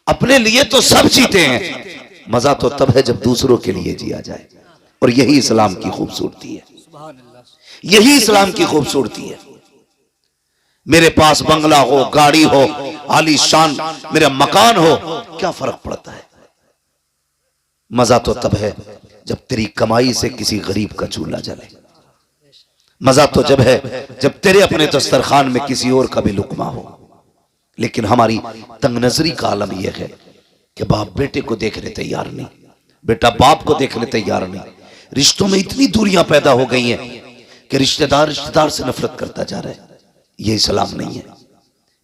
अपने लिए तो सब जीते हैं, मजा तो तब है जब दूसरों के लिए जिया जाए। और यही इस्लाम की खूबसूरती है, यही इस्लाम की खूबसूरती है। मेरे पास बंगला हो, गाड़ी हो, आलीशान मेरा मकान हो, क्या फर्क पड़ता है? मजा तो तब है जब तेरी कमाई से किसी गरीब का चूल्हा जले। मजा तो जब है जब तेरे अपने दस्तरखान में किसी और का भी लुकमा हो। लेकिन हमारी तंगनजरी का आलम यह है कि बाप बेटे को देखने तैयार नहीं, बेटा बाप को देखने तैयार नहीं। रिश्तों में इतनी दूरियां पैदा हो गई हैं कि रिश्तेदार रिश्तेदार से नफरत करता जा रहा है। ये इस्लाम नहीं है।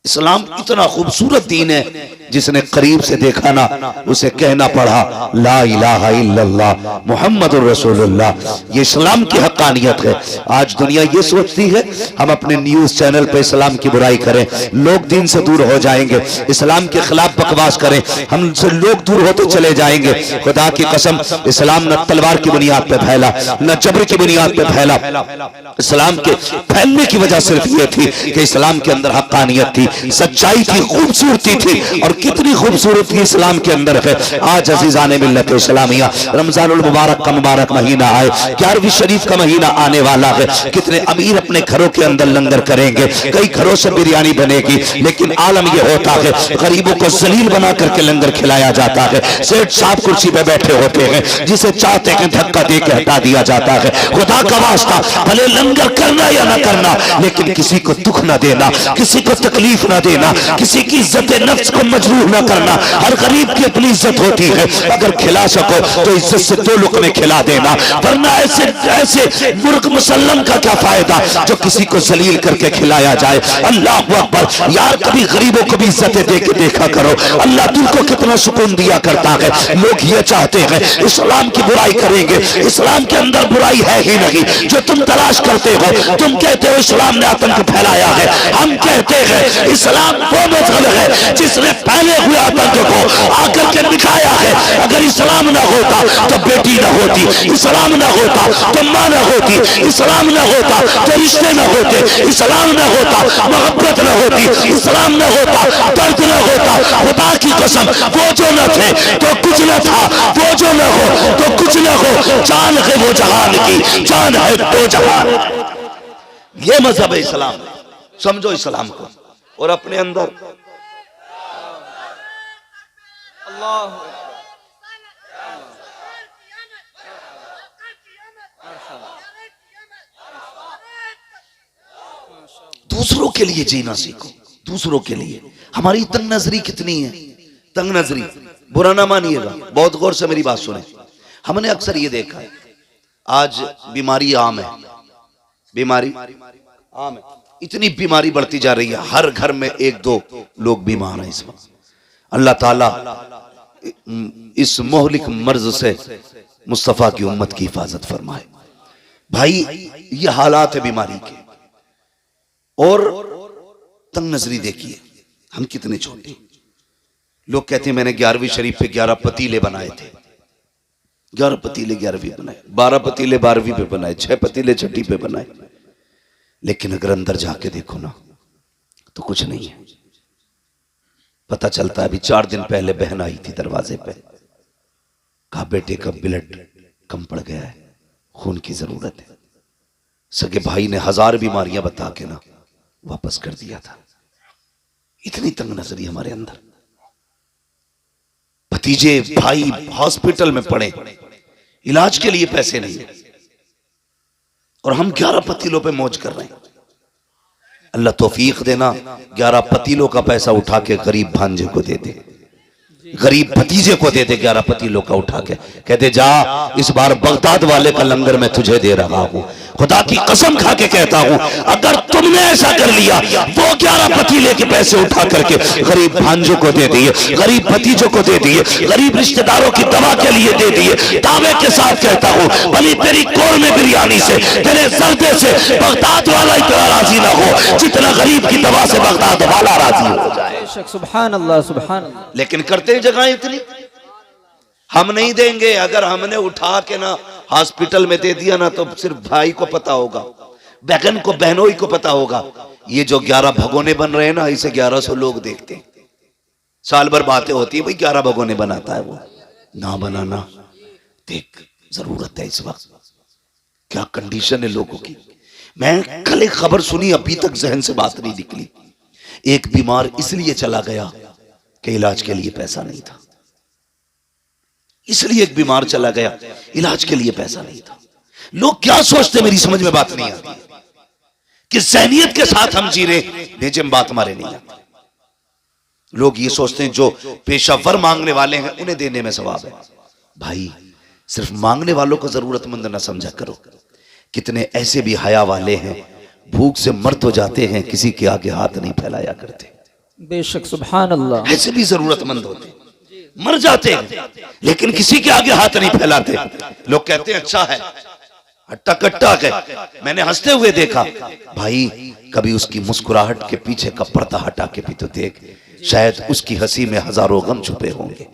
इस्लाम इतना खूबसूरत दीन है, जिसने करीब से देखा ना उसे कहना पड़ा ला इलाहा इल्लल्लाह मुहम्मदुर रसूलुल्लाह। ये इस्लाम की हक्कानियत है। आज दुनिया ये सोचती है हम अपने न्यूज चैनल पे इस्लाम की बुराई करें, लोग दीन से दूर हो जाएंगे। इस्लाम के खिलाफ बकवास करें, हमसे लोग दूर होते चले जाएंगे। खुदा की कसम, इस्लाम न तलवार की बुनियाद पे फैला, न जबर की बुनियाद पे फैला। इस्लाम के फैलने की वजह सिर्फ ये थी कि इस्लाम के अंदर हक्कानियत थी, सच्चाई थी, खूबसूरती थी। और कितनी खूबसूरती इस्लाम के अंदर है। आज अजीजाने मिल्लत इस्लामिया, रमजानुल मुबारक का मुबारक महीना आए, 11वीं शरीफ का महीना आने वाला है। कितने अमीर अपने घरों के अंदर लंगर करेंगे, कई घरों से बिरयानी बनेगी, लेकिन आलम यह होता है गरीबों को जलील बना करके लंगर खिलाया जाता है। सेठ साहब कुर्सी पे बैठे होते हैं, जिसे चाहते हैं धक्का दे के हटा दिया जाता है। खुदा का वास्ता, भले लंगर करना या ना करना, लेकिन किसी को दुख ना देना, किसी को तकलीफ ना देना, किसी की इज्जत नफ्स को मजरूह ना करना। हर गरीब की अपनी इज्जत होती है, अगर खिला सको तो इज्जत से 2 लुकमे खिला देना, वरना ऐसे ऐसे मुर्ग मुसल्लम का क्या फायदा जो किसी को जलील करके खिलाया जाए। अल्लाह अकबर। यार कभी गरीबों को भी इज्जतें दे के देखा करो, अल्लाह दिल को कितना सुकून दिया करता है। लोग ये चाहते हैं इस्लाम की बुराई करेंगे, इस्लाम के अंदर बुराई है ही नहीं। जो तुम तलाश करते हो, तुम कहते हो इस्लाम ने आतंक फैलाया है, हम कहते हैं इस्लाम वो मजहब है जिसने पहले हुए आतंक को आकर के दिखाया है। अगर इस्लाम ना होता तो बेटी ना होती, इस्लाम ना होता तो माँ ना होती, इस्लाम ना होता तो रिश्ते ना होते, इस्लाम ना होता मोहब्बत ना होती, इस्लाम ना होता दर्द ना होता। खुदा की कसम, वो जो न थे तो कुछ न था, वो जो न हो तो कुछ न हो। जान है वो जहान की, जान है दो जहान। ये मजहब है इस्लाम। समझो इस्लाम को और अपने अंदर दूसरों के लिए जीना सीखो, दूसरों के लिए। हमारी तंग नजरी कितनी है, तंग नजरी। बुरा ना मानिएगा, बहुत गौर से मेरी बात सुने। हमने अक्सर ये देखा है, आज बीमारी आम है, बीमारी आम है, इतनी बीमारी बढ़ती जा रही है। हर घर में 1-2 लोग बीमार हैं इस वक्त। अल्लाह ताला इस मोहलिक मर्ज से मुस्तफा की उम्मत की हिफाजत फरमाए। भाई ये हालात है बीमारी के। और तंग नजरी देखिए, हम कितने छोटे। लोग कहते हैं मैंने 11वीं शरीफ पे 11 पतीले बनाए थे। 11 पतीले 11वीं बनाए, 12 पतीले 12वीं पे बनाए, 6 पतीले 6ठी पे बनाए। लेकिन अगर अंदर जाके देखो ना तो कुछ नहीं है। पता चलता है अभी 4 दिन पहले बहन आई थी दरवाजे पे, कहा बेटे का ब्लड कम पड़ गया है, खून की जरूरत है। सगे भाई ने 1000 बीमारियां बता के ना वापस कर दिया था। इतनी तंग नजरी हमारे अंदर। भतीजे भाई हॉस्पिटल में पड़े, इलाज के लिए पैसे नहीं, और हम 11 पतीलों पे मौज कर रहे हैं। अल्लाह तौफीक देना 11 पतीलों का पैसा उठा के गरीब भांजे को दे दे, गरीब भतीजे को दे दे। 11 पतीलों का उठा के कहते जा इस बार बगदाद वाले का लंगर मैं तुझे दे रहा हूं। खुदा की कसम खा के कहता हूं, अगर तुमने ऐसा कर लिया, वो 11 पतीले के पैसे उठा करके गरीब भांजों को दे दिए, गरीब भतीजों को दे दिए, गरीब रिश्तेदारों की दवा के लिए दे दिए। दावे के साथ कहता हूं, भली तेरी कौरमे बिरयानी से, तेरे जर्दे से बगदाद वाला इतना राजी ना हो जितना गरीब की दवा से बगदाद वाला राजी हो जाए। सुभान अल्लाह, सुभान अल्लाह। लेकिन करते जगह इतनी हम नहीं देंगे। अगर हमने उठा के ना हॉस्पिटल में दे दिया ना तो सिर्फ भाई को पता होगा, बहन को, बहनोई को पता होगा। ये जो 11 भगोने बन रहे हैं ना, इसे 1100 लोग देखते हैं। साल भर बातें होती है भाई 11 भगोने बनाता है वो, ना बनाना। देख जरूरत है इस वक्त, क्या कंडीशन है लोगों की। मैं कल एक खबर सुनी, अभी तक जहन से बात नहीं निकली। एक बीमार इसलिए चला गया कि इलाज के लिए पैसा नहीं था। इसलिए एक बीमार चला गया, इलाज के लिए पैसा नहीं था। लोग क्या सोचते मेरी समझ में बात नहीं आती कि ज़हनियत के साथ हम जी रहे, भेजे में बात हमारे नहीं आती। लोग ये सोचते हैं जो पेशावर मांगने वाले हैं उन्हें देने में सवाब है। भाई सिर्फ मांगने वालों को जरूरतमंद ना समझा करो। कितने ऐसे भी हया वाले हैं, भूख से मर तो जाते हैं, किसी के आगे हाथ नहीं फैलाया करते। बेशक सुभान अल्लाह। ऐसे भी जरूरतमंद होते, मर जाते हैं लेकिन किसी के आगे हाथ नहीं फैलाते। लोग कहते हैं अच्छा है, हट्टा कट्टा है। मैंने हंसते हुए देखा। भाई कभी उसकी मुस्कुराहट के पीछे का पर्दा हटा के भी तो देख, शायद उसकी हंसी में हजारों गम छुपे होंगे।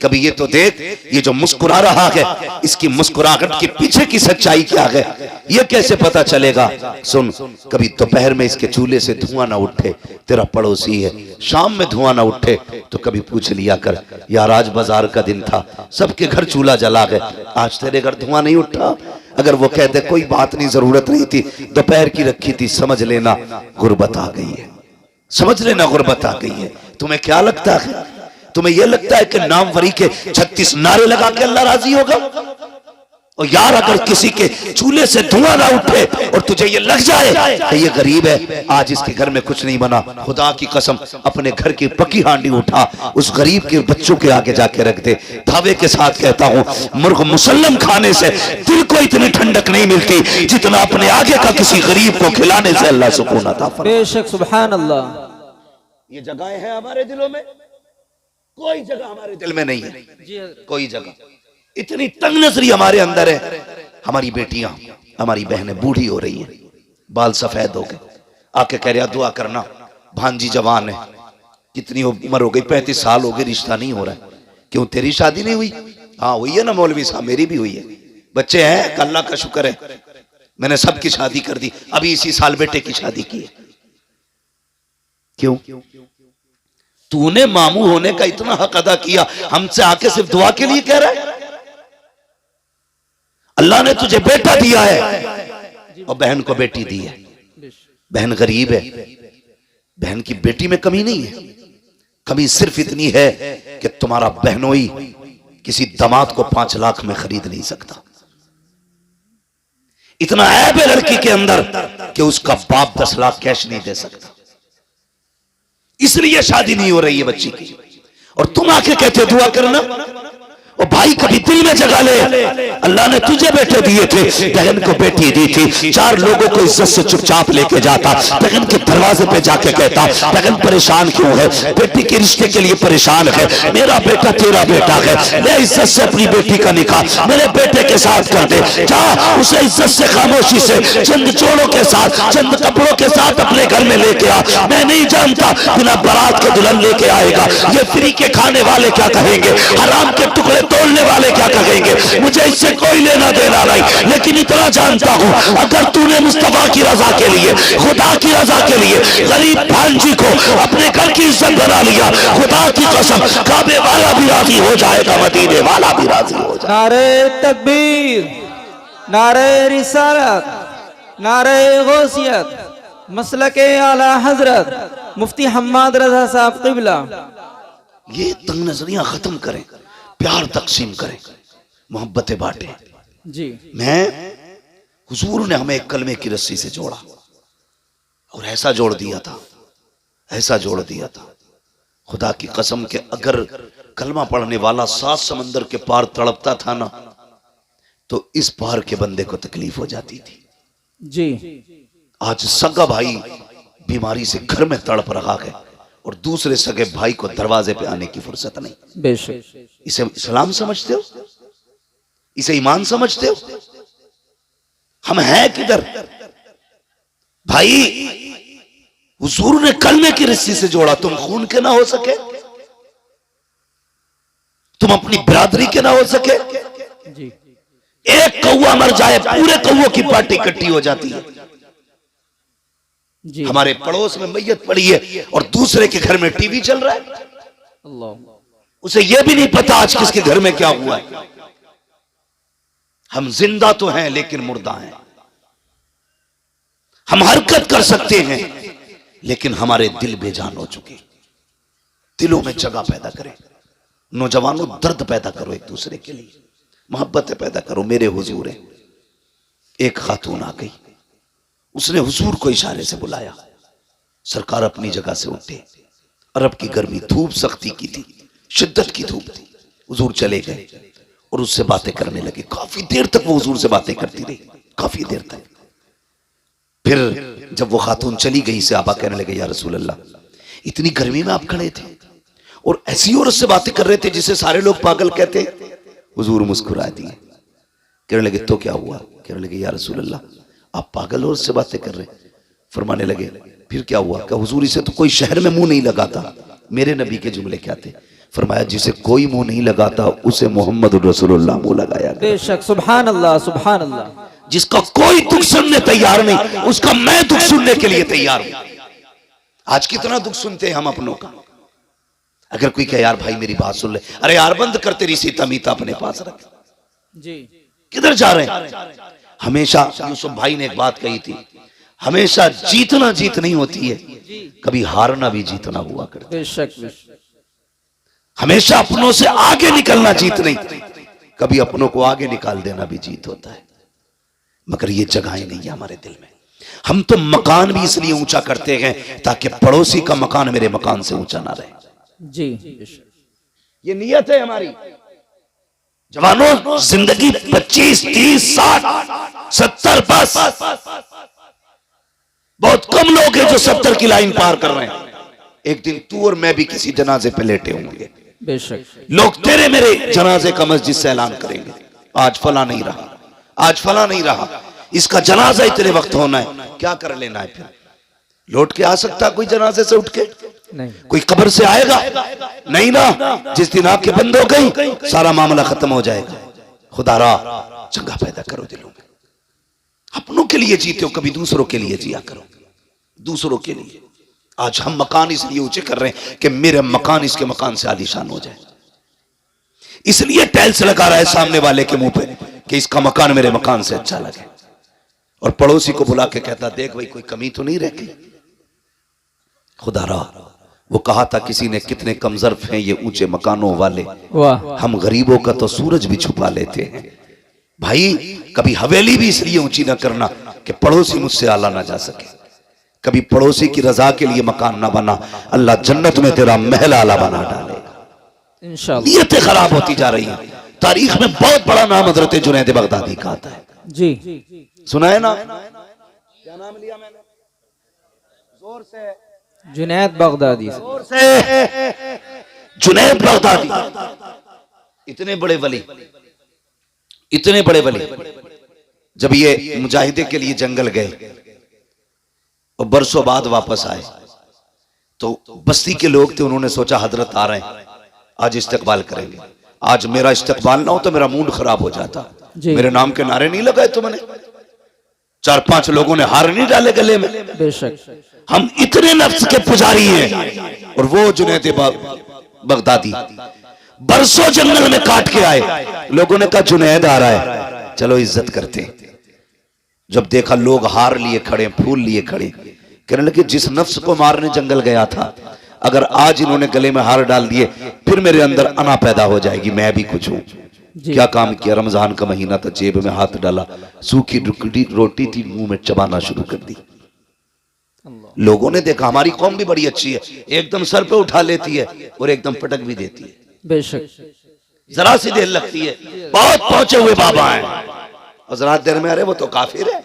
कभी ये तो देख, ये जो मुस्कुरा रहा है इसकी मुस्कुराहट के पीछे की सच्चाई क्या है, ये कैसे पता चलेगा। सुन, कभी दोपहर में इसके चूल्हे से धुआं ना उठे, तेरा पड़ोसी है, शाम में धुआं ना उठे तो कभी पूछ लिया कर, यार आज बाजार का दिन था, सबके घर चूल्हा जला है, आज तेरे घर धुआं नहीं उठा। अगर वो कहते कोई बात नहीं, जरूरत नहीं थी, दोपहर की रखी थी, समझ लेना गुर्बत आ गई है, समझ लेना गुर्बत आ गई है। तुम्हें क्या लगता है, तुम्हें यह लगता है कि नामवरी के 36 नारे लगा के अल्लाह राजी होगा? और यार अगर किसी के चूल्हे से धुआं ना उठे और तुझे ये लग जाए कि ये गरीब है, आज इसके घर में कुछ नहीं बना, खुदा की कसम अपने घर की पकी हांडी उठा उस गरीब के बच्चों के आगे जाके रख दे। दावे के साथ कहता हूं, मुर्ग मुसल्लम खाने से दिल को इतनी ठंडक नहीं मिलती जितना अपने आगे का किसी गरीब को खिलाने से अल्लाह सुकून अता फरमाता। बेशक सुभान अल्लाह। ये जगह है हमारे दिलों में, कोई जगह हमारे दिल में नहीं है, कोई जगह। इतनी तंग नजरी हमारे अंदर है। हमारी बेटियां, हमारी बहनें बूढ़ी हो रही हैं, बाल सफेद हो गए, आके कह रहा दुआ करना, भांजी जवान है, कितनी उम्र हो गई, 35 साल हो गए, रिश्ता नहीं हो रहा है। क्यों तेरी शादी नहीं हुई? हाँ हुई है ना मौलवी साहब, मेरी भी हुई है, बच्चे हैं, अल्लाह का शुक्र है, मैंने सबकी शादी कर दी, अभी इसी साल बेटे की शादी की है। क्यों? तूने मामू होने का इतना हक अदा किया, हमसे आके सिर्फ दुआ के लिए कह रहा है? अल्लाह ने तुझे बेटा दिया है और बहन को बेटी दी है। बहन गरीब है, बहन की बेटी में कमी नहीं है, कमी सिर्फ इतनी है कि तुम्हारा बहनोई किसी दामाद को 5 लाख में खरीद नहीं सकता। इतना ऐब है लड़की के अंदर कि उसका बाप 10 लाख कैश नहीं दे सकता, इसलिए शादी नहीं हो रही है बच्ची की। और तुम आके कहते दुआ करना। और भाई कभी दिल में जगा ले, अल्लाह ने तुझे बेटे दिए थे, बहन को बेटी दी थी, 4 लोगों को इज्जत से चुपचाप लेके जाता, बहन के दरवाजे पे जाके कहता बहन परेशान क्यों है, बेटी के रिश्ते के लिए परेशान है, मेरा बेटा तेरा बेटा है, ले इज्जत से अपनी बेटी का निकाह मेरे बेटे के साथ कर दे, जा उसे इज्जत से खामोशी से चंद जोड़ों के साथ, चंद कपड़ों के साथ अपने घर में लेके आ। मैं नहीं जानता बिना बारात के दुल्हन लेके आएगा, ये फ्री के खाने वाले क्या कहेंगे, हराम के टुकड़े तोड़ने वाले क्या कहेंगे, मुझे इससे कोई लेना देना नहीं, लेकिन इतना जानता हूं अगर तूने मुस्तफा की रजा के लिए, खुदा की रजा के लिए गरीब भांजी को अपने घर की इज्जत बना लिया, खुदा की कसम काबे वाला भी राजी हो जाएगा, मदीने वाला भी राजी हो जाएगा। नारे तकबीर, नारे रिसालत, नारे गौसियत, मसलके आला हजरत मुफ्ती हम्माद रजा साहब क़िबला। ये तंग नजरियां खत्म करें, प्यार तकसीम करें, मोहब्बतें बांटें जी। मैं हुजूर ने हमें एक कलमे की रस्सी से जोड़ा और ऐसा जोड़ दिया था, ऐसा जोड़ दिया था, खुदा की कसम के अगर कलमा पढ़ने वाला 7 समंदर के पार तड़पता था ना तो इस पार के बंदे को तकलीफ हो जाती थी जी। आज सगा भाई बीमारी से घर में तड़प रहा है और दूसरे सगे भाई को दरवाजे पे आने की फुर्सत नहीं। बेशक। इसे इस्लाम समझते हो? इसे ईमान समझते हो? हम हैं किधर भाई? हुजूर ने कलमे की रस्सी से जोड़ा, तुम खून के ना हो सके, तुम अपनी बिरादरी के ना हो सके। जी। एक कौवा मर जाए पूरे कौवों की पार्टी इकट्ठी हो जाती है। जी। हमारे पड़ोस में मैयत पड़ी है और दूसरे के घर में टीवी चल रहा है। अल्लाह। उसे यह भी नहीं पता आज किसके घर में क्या हुआ है। हम जिंदा तो हैं लेकिन मुर्दा हैं। हम हरकत कर सकते हैं लेकिन हमारे दिल बेजान हो चुके। दिलों में जगह पैदा करें। नौजवानों, दर्द पैदा करो एक दूसरे के लिए, मोहब्बत पैदा करो। मेरे हुजूर है, एक खातून आ गई, उसने हुजूर को इशारे से बुलाया। सरकार अपनी जगह से उठे। अरब की गर्मी, धूप सख्ती की थी, शिद्दत की धूप थी। हुजूर चले गए और उससे बातें करने लगे। काफी देर तक वो हुजूर से बातें करती रही, काफी देर तक। फिर जब वो खातून चली गई, सहाबा कहने लगे, या रसूल अल्लाह, इतनी गर्मी में आप खड़े थे और ऐसी औरत से बातें कर रहे थे जिसे सारे लोग पागल कहते। हुजूर मुस्कुरा दिए, कहने लगे तो क्या हुआ? कहने लगे, या रसूल अल्लाह, आप पागल औरत से बातें कर रहे। फरमाने लगे, फिर क्या हुआ? क्या हुजूर, इसे तो कोई शहर में मुंह नहीं लगाता। मेरे नबी के जुमले क्या थे? फरमाया, जिसे कोई मुंह नहीं लगाता उसे मोहम्मद रसूलुल्लाह मुंह लगाया। बेशक, सुभान अल्लाह, सुभान अल्लाह। जिसका कोई दुख सुनने तैयार नहीं, उसका मैं दुख सुनने के लिए तैयार हूं। आज कितना दुख सुनते हैं हम अपनों का। अगर कोई कहे, यार भाई मेरी बात सुन ले, अरे यार बंद कर, तेरी सीता मीता अपने पास रख जी। किधर जा रहे हैं? हमेशा यूसुफ भाई ने एक बात कही थी, हमेशा जीतना जीत नहीं होती है, कभी हारना भी जीतना हुआ करता है। बेशक, हमेशा अपनों से आगे निकलना जीत नहीं, कभी अपनों को आगे निकाल देना भी जीत होता है। मगर ये जगहें नहीं है हमारे दिल में। हम तो मकान भी इसलिए ऊंचा करते हैं ताकि पड़ोसी का मकान मेरे मकान से ऊंचा ना रहे। जी, ये नियत है हमारी। जवानों, जिंदगी 25, 30, 60, 70 बस। बहुत कम लोग हैं जो 70 की लाइन पार कर रहे हैं। एक दिन तू और मैं भी किसी जनाजे पे लेटे होंगे। बेशक, लोग तेरे मेरे जनाजे का मस्जिद से ऐलान करेंगे, आज फला नहीं रहा, आज फला नहीं रहा, इसका जनाजा इतने वक्त होना है। क्या कर लेना है? फिर लौट के आ सकता कोई जनाजे से उठ के? नहीं। कोई कब्र से आएगा? नहीं ना। जिस दिन आंखें बंद हो गई, सारा मामला खत्म हो जाएगा। खुदारा जगह पैदा करो दिलों में। अपनों के लिए जीते हो, कभी दूसरों के लिए जिया करो, दूसरों के लिए। आज हम मकान इसलिए ऊंचे कर रहे हैं कि मेरे मकान इसके मकान से आलीशान हो जाए। इसलिए टाइल्स लगा रहा है सामने वाले के मुंह पे कि इसका मकान मेरे मकान से अच्छा लगे। और पड़ोसी को बुला के कहता, देख भाई कोई कमी तो नहीं रह गई। खुदारा, वो कहा था किसी ने, कितने कमजर्फ हैं ये ऊंचे मकानों वाले, वाह। हम गरीबों का तो सूरज भी छुपा लेते हैं। भाई कभी हवेली भी इसलिए ऊंची ना करना कि पड़ोसी मुझसे आला ना जा सके। कभी पड़ोसी की रजा के लिए मकान ना बना, अल्लाह जन्नत में तेरा महल आला बना डालेगा। इंशाअल्लाह। नीयतें खराब होती जा रही हैं। तारीख में बहुत बड़ा नाम हजरत जुनैद बगदादी का आता है। जी, सुना है ना? क्या नाम लिया मैंने? जोर से। जुनैद बगदादी। जोर से। जुनैद बगदादी इतने बड़े वली, इतने बड़े वली, जब ये मुजाहिदे के लिए जंगल गए और बरसों बाद वापस आए तो बस्ती के लोग थे, उन्होंने सोचा हजरत आ रहे हैं, आज इस्तकबाल करेंगे। आज मेरा इस्तकबाल ना हो तो मेरा मूड खराब हो जाता। मेरे नाम के नारे नहीं लगाए तुमने, 4-5 लोगों ने हार नहीं डाले गले में। बेशक, हम इतने नफ्स के पुजारी हैं। और वो जुनैद बगदादी बरसों जंगल में काट के आए। लोगों ने कहा जुनैद आ रहा है, चलो इज्जत करते हैं। जब देखा लोग हार लिए खड़े, फूल लिए खड़े, कहने लगे जिस नफ्स को मारने जंगल गया था, अगर आज इन्होंने गले में हार डाल दिए फिर मेरे अंदर अना पैदा हो जाएगी, मैं भी कुछ हूं। क्या काम किया? रमजान का महीना था, जेब में हाथ डाला, सूखी रोटी थी, मुंह में चबाना शुरू कर दी। लोगों ने देखा हमारी कौम भी बड़ी अच्छी है, एकदम सर पे उठा लेती है और एकदम पटक भी देती है। बेशक, जरा सी देर लगती है। बहुत पहुंचे हुए बाबा हैं और जरा देर में अरे वो तो काफिर है।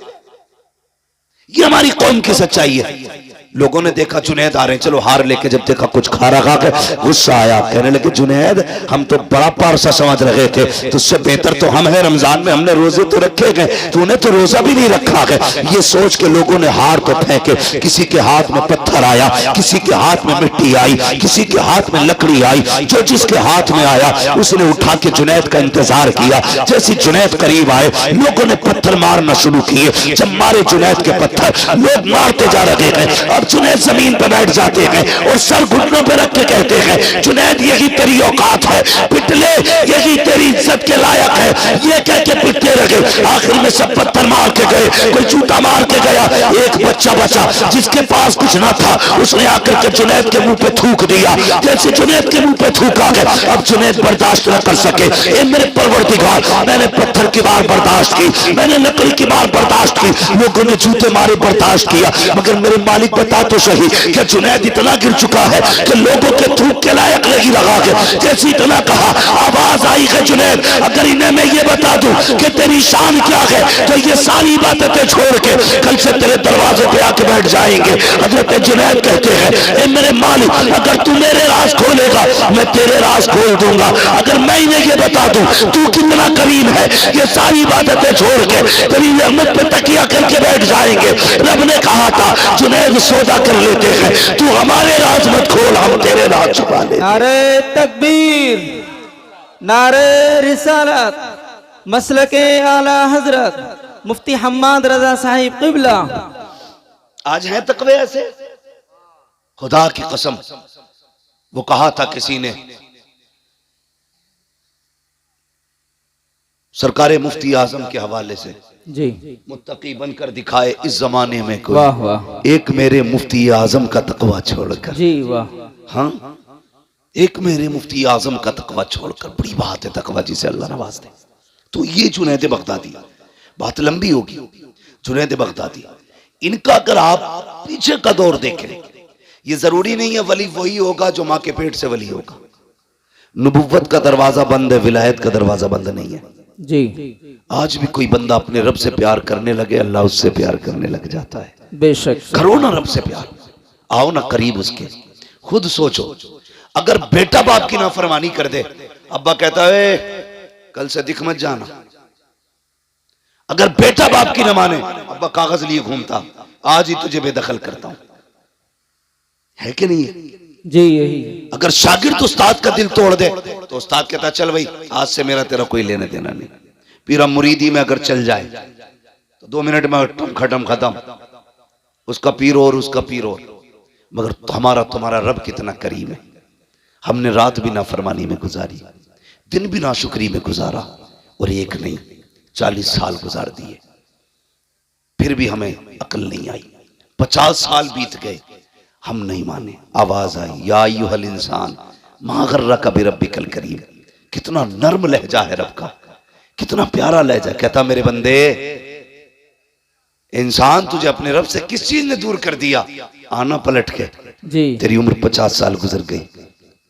ये हमारी कौम की सच्चाई है। लोगों ने देखा जुनैद आ रहे हैं, चलो हार लेके जब देखा कुछ खारा खा के गुस्सा आया, कहने लगे जुनैद हम तो बड़ा पारसा समझ रहे थे, तुझसे बेहतर तो हम हैं, रमजान में हमने रोजे तो रखे गए, तूने तो रोजा भी नहीं रखा है। ये सोच के लोगों ने हार तो फेंके, किसी के हाथ में पत्थर आया, किसी के हाथ में मिट्टी आई, किसी के हाथ में लकड़ी आई, जो जिसके हाथ में आया उसने उठा के जुनैद का इंतजार किया। जैसे जुनैद करीब आए लोगों ने पत्थर मारना शुरू किए। जब मारे जुनैद के पत्थर, लोग मारते जा रहे हैं। अब जुनैद जमीन पर बैठ जाते हैं और सर घुटनों पर रख के कहते हैं जुनैद यही तेरी औकात है, पिटले यही तेरी इज्जत के लायक है, ये कह के पिटते रहे। आखिर में सब पत्थर मार के गए, कोई जूता मार के गया, एक बच्चा बचा जिसके पास कुछ ना था, उसने आकर के जुनैद के मुंह पे थूक दिया। जैसे जुनैद के मुंह पे थूका गया, अब जुनैद बर्दाश्त न कर सके। ए मेरे परवरदिगार, मैंने पत्थर की बार बर्दाश्त की, मैंने लकड़ी की बार बर्दाश्त की, लोगों ने जूते मारे बर्दाश्त किया, मगर मेरे मालिक बता तो सही कि जुनैद इतना गिर चुका है कि लोगों के थूक के लायक नहीं लगा के। जैसे इतना कहा, आवाज आई है जुनैद अगर इन्हें मैं ये बता दूं कि तेरी शान क्या है तो ये सारी बातें छोड़ के कल से तेरे दरवाजे पे आके बैठ जाएंगे। हजरत जुनैद कहते हैं ए मेरे मालिक, अगर तू मेरे राज खोलेगा मैं तेरे राज खोल दूंगा, अगर मैं इन्हें ये बता दूं तू कितना करीम है, ये सारी बातें छोड़ के तेरी रहमत पे तकिया करके बैठ जाएंगे। रब ने कहा था जुनैद सौदा कर लेते हैं, तू हमारे राज मत खोल, हम तेरे राज छुपा ले। नारे तकबीर, नारे रिसालत, मसलके आला हजरत मुफ्ती हम्माद रजा साहिब क़िबला। आज है तकवे ऐसे, खुदा की कसम। वो कहा था किसी ने, सरकार मुफ्ती आजम के हवाले से, जी मुत्तकी बनकर दिखाए इस जमाने में कोई, वाह वाह, एक मेरे मुफ्ती आजम का तकवा छोड़कर। जी वाह, हाँ, एक मेरे मुफ्ती आजम का तकवा छोड़कर। बड़ी बात है तकवा जिसे अल्लाह नवाज दे। तो ये जुनैद बगदादी, बात लंबी होगी। जुनैद बगदादी, इनका अगर आप पीछे का दौर देखें, ये जरूरी नहीं है वली वही होगा जो माँ के पेट से वली होगा। नबुव्वत का दरवाजा बंद है, विलायत का दरवाजा बंद नहीं है। जी आज भी कोई बंदा अपने रब से प्यार करने लगे, अल्लाह उससे प्यार करने लग जाता है। बेशक, करो ना रब से प्यार, आओ ना करीब उसके। खुद सोचो, अगर बेटा बाप की नाफरमानी कर दे, अब्बा कहता है कल से दिख मत जाना। अगर बेटा बाप की न माने, अब्बा कागज लिए घूमता, आज ही तुझे बेदखल करता हूं, है कि नहीं है? जी यही। अगर शागिर्द उस्ताद का दिल तोड़ दे तो उस्ताद कहता चल भाई आज से मेरा तेरा कोई लेने देना नहीं। पीरा मुरीदी में अगर चल जाए तो 2 मिनट में खत्म, उसका पीर और उसका पीर और। मगर हमारा तुम्हारा रब कितना करीम है। हमने रात भी नाफरमानी में गुजारी, दिन भी नाशुक्री में गुजारा, और एक नहीं 40 साल गुजार दिए, फिर भी हमें अकल नहीं आई। 50 साल बीत गए, हम नहीं माने। आवाज आई, या अय्युहल इंसान मा गर्रका बिरब्बिकल करीम। कितना नर्म लहजा है रब का, कितना प्यारा लहजा। कहता मेरे बंदे, इंसान तुझे अपने रब से किस चीज ने दूर कर दिया? आना पलट के, जी तेरी उम्र 50 साल गुजर गई,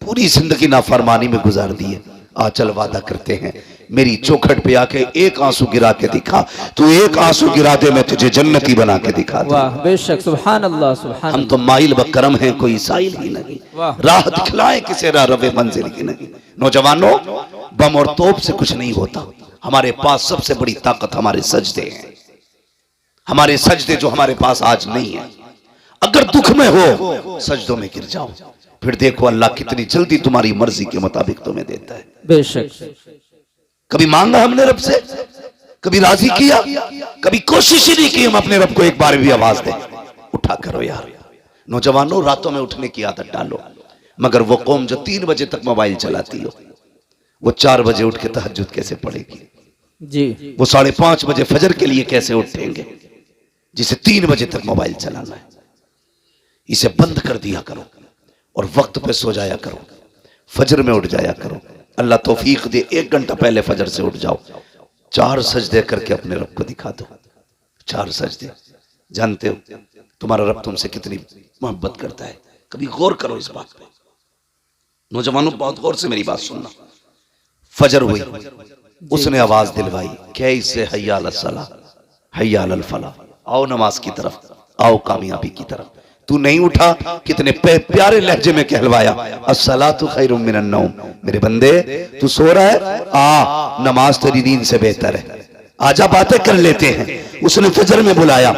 पूरी जिंदगी नाफरमानी में गुजार दी है। आ चल वादा करते हैं, मेरी चौखट पे आके एक आंसू गिरा के दिखा, तू एक आंसू गिरा दे, मैं तुझे जन्नती बना के दिखा दूं। वाह, बेशक, सुभान अल्लाह, सुभान हम तो माइल बकरम हैं, कोई साइल ही नहीं। वाह। राह दिखलाए किसे रवे मंजिल की नहीं। नौजवानों, बम और तोप से कुछ नहीं होता। हमारे पास सबसे बड़ी ताकत हमारे सजदे हैं, हमारे सजदे जो हमारे पास आज नहीं है। अगर दुख में हो, सजदों में गिर जाओ, फिर देखो अल्लाह कितनी जल्दी तुम्हारी मर्जी के मुताबिक तुम्हें देता है। बेशक। कभी मांगा हमने रब से, कभी राजी किया, कभी कोशिश ही नहीं की हम अपने रब को एक बार भी आवाज दें, उठा करो यार। नौजवानों, रातों में उठने की आदत डालो। मगर वो कौम जो 3 बजे तक मोबाइल चलाती हो, वो 4 बजे उठ के तहज्जुद कैसे पढ़ेगी? जी वो 5:30 बजे फजर के लिए कैसे उठेंगे, जिसे 3 बजे तक मोबाइल चलाना है? इसे बंद कर दिया करो और वक्त पे सो जाया करो, फजर में उठ जाया करो। अल्लाह तौफीक दे, 1 घंटा पहले फजर से उठ जाओ, 4 सजदे करके अपने रब को दिखा दो। 4 सजदे। जानते हो तुम्हारा रब तुमसे कितनी मोहब्बत करता है? कभी गौर करो इस बात पे। नौजवानों, बहुत गौर से मेरी बात सुनना। फजर हुई, उसने आवाज दिलवाई, कैसे हय्या अलस सलाह, हय्या अलल फलाह, आओ नमाज की तरफ, आओ कामयाबी की तरफ। तू नहीं उठा, कितने प्यारे लहजे में कहलवाया, अस्सलातु खैरुम मिनन नौम। मेरे बंदे, तू सो रहा है, आ नमाज तेरी नींद से बेहतर है, आजा बातें कर लेते हैं। उसने फजर में बुलाया,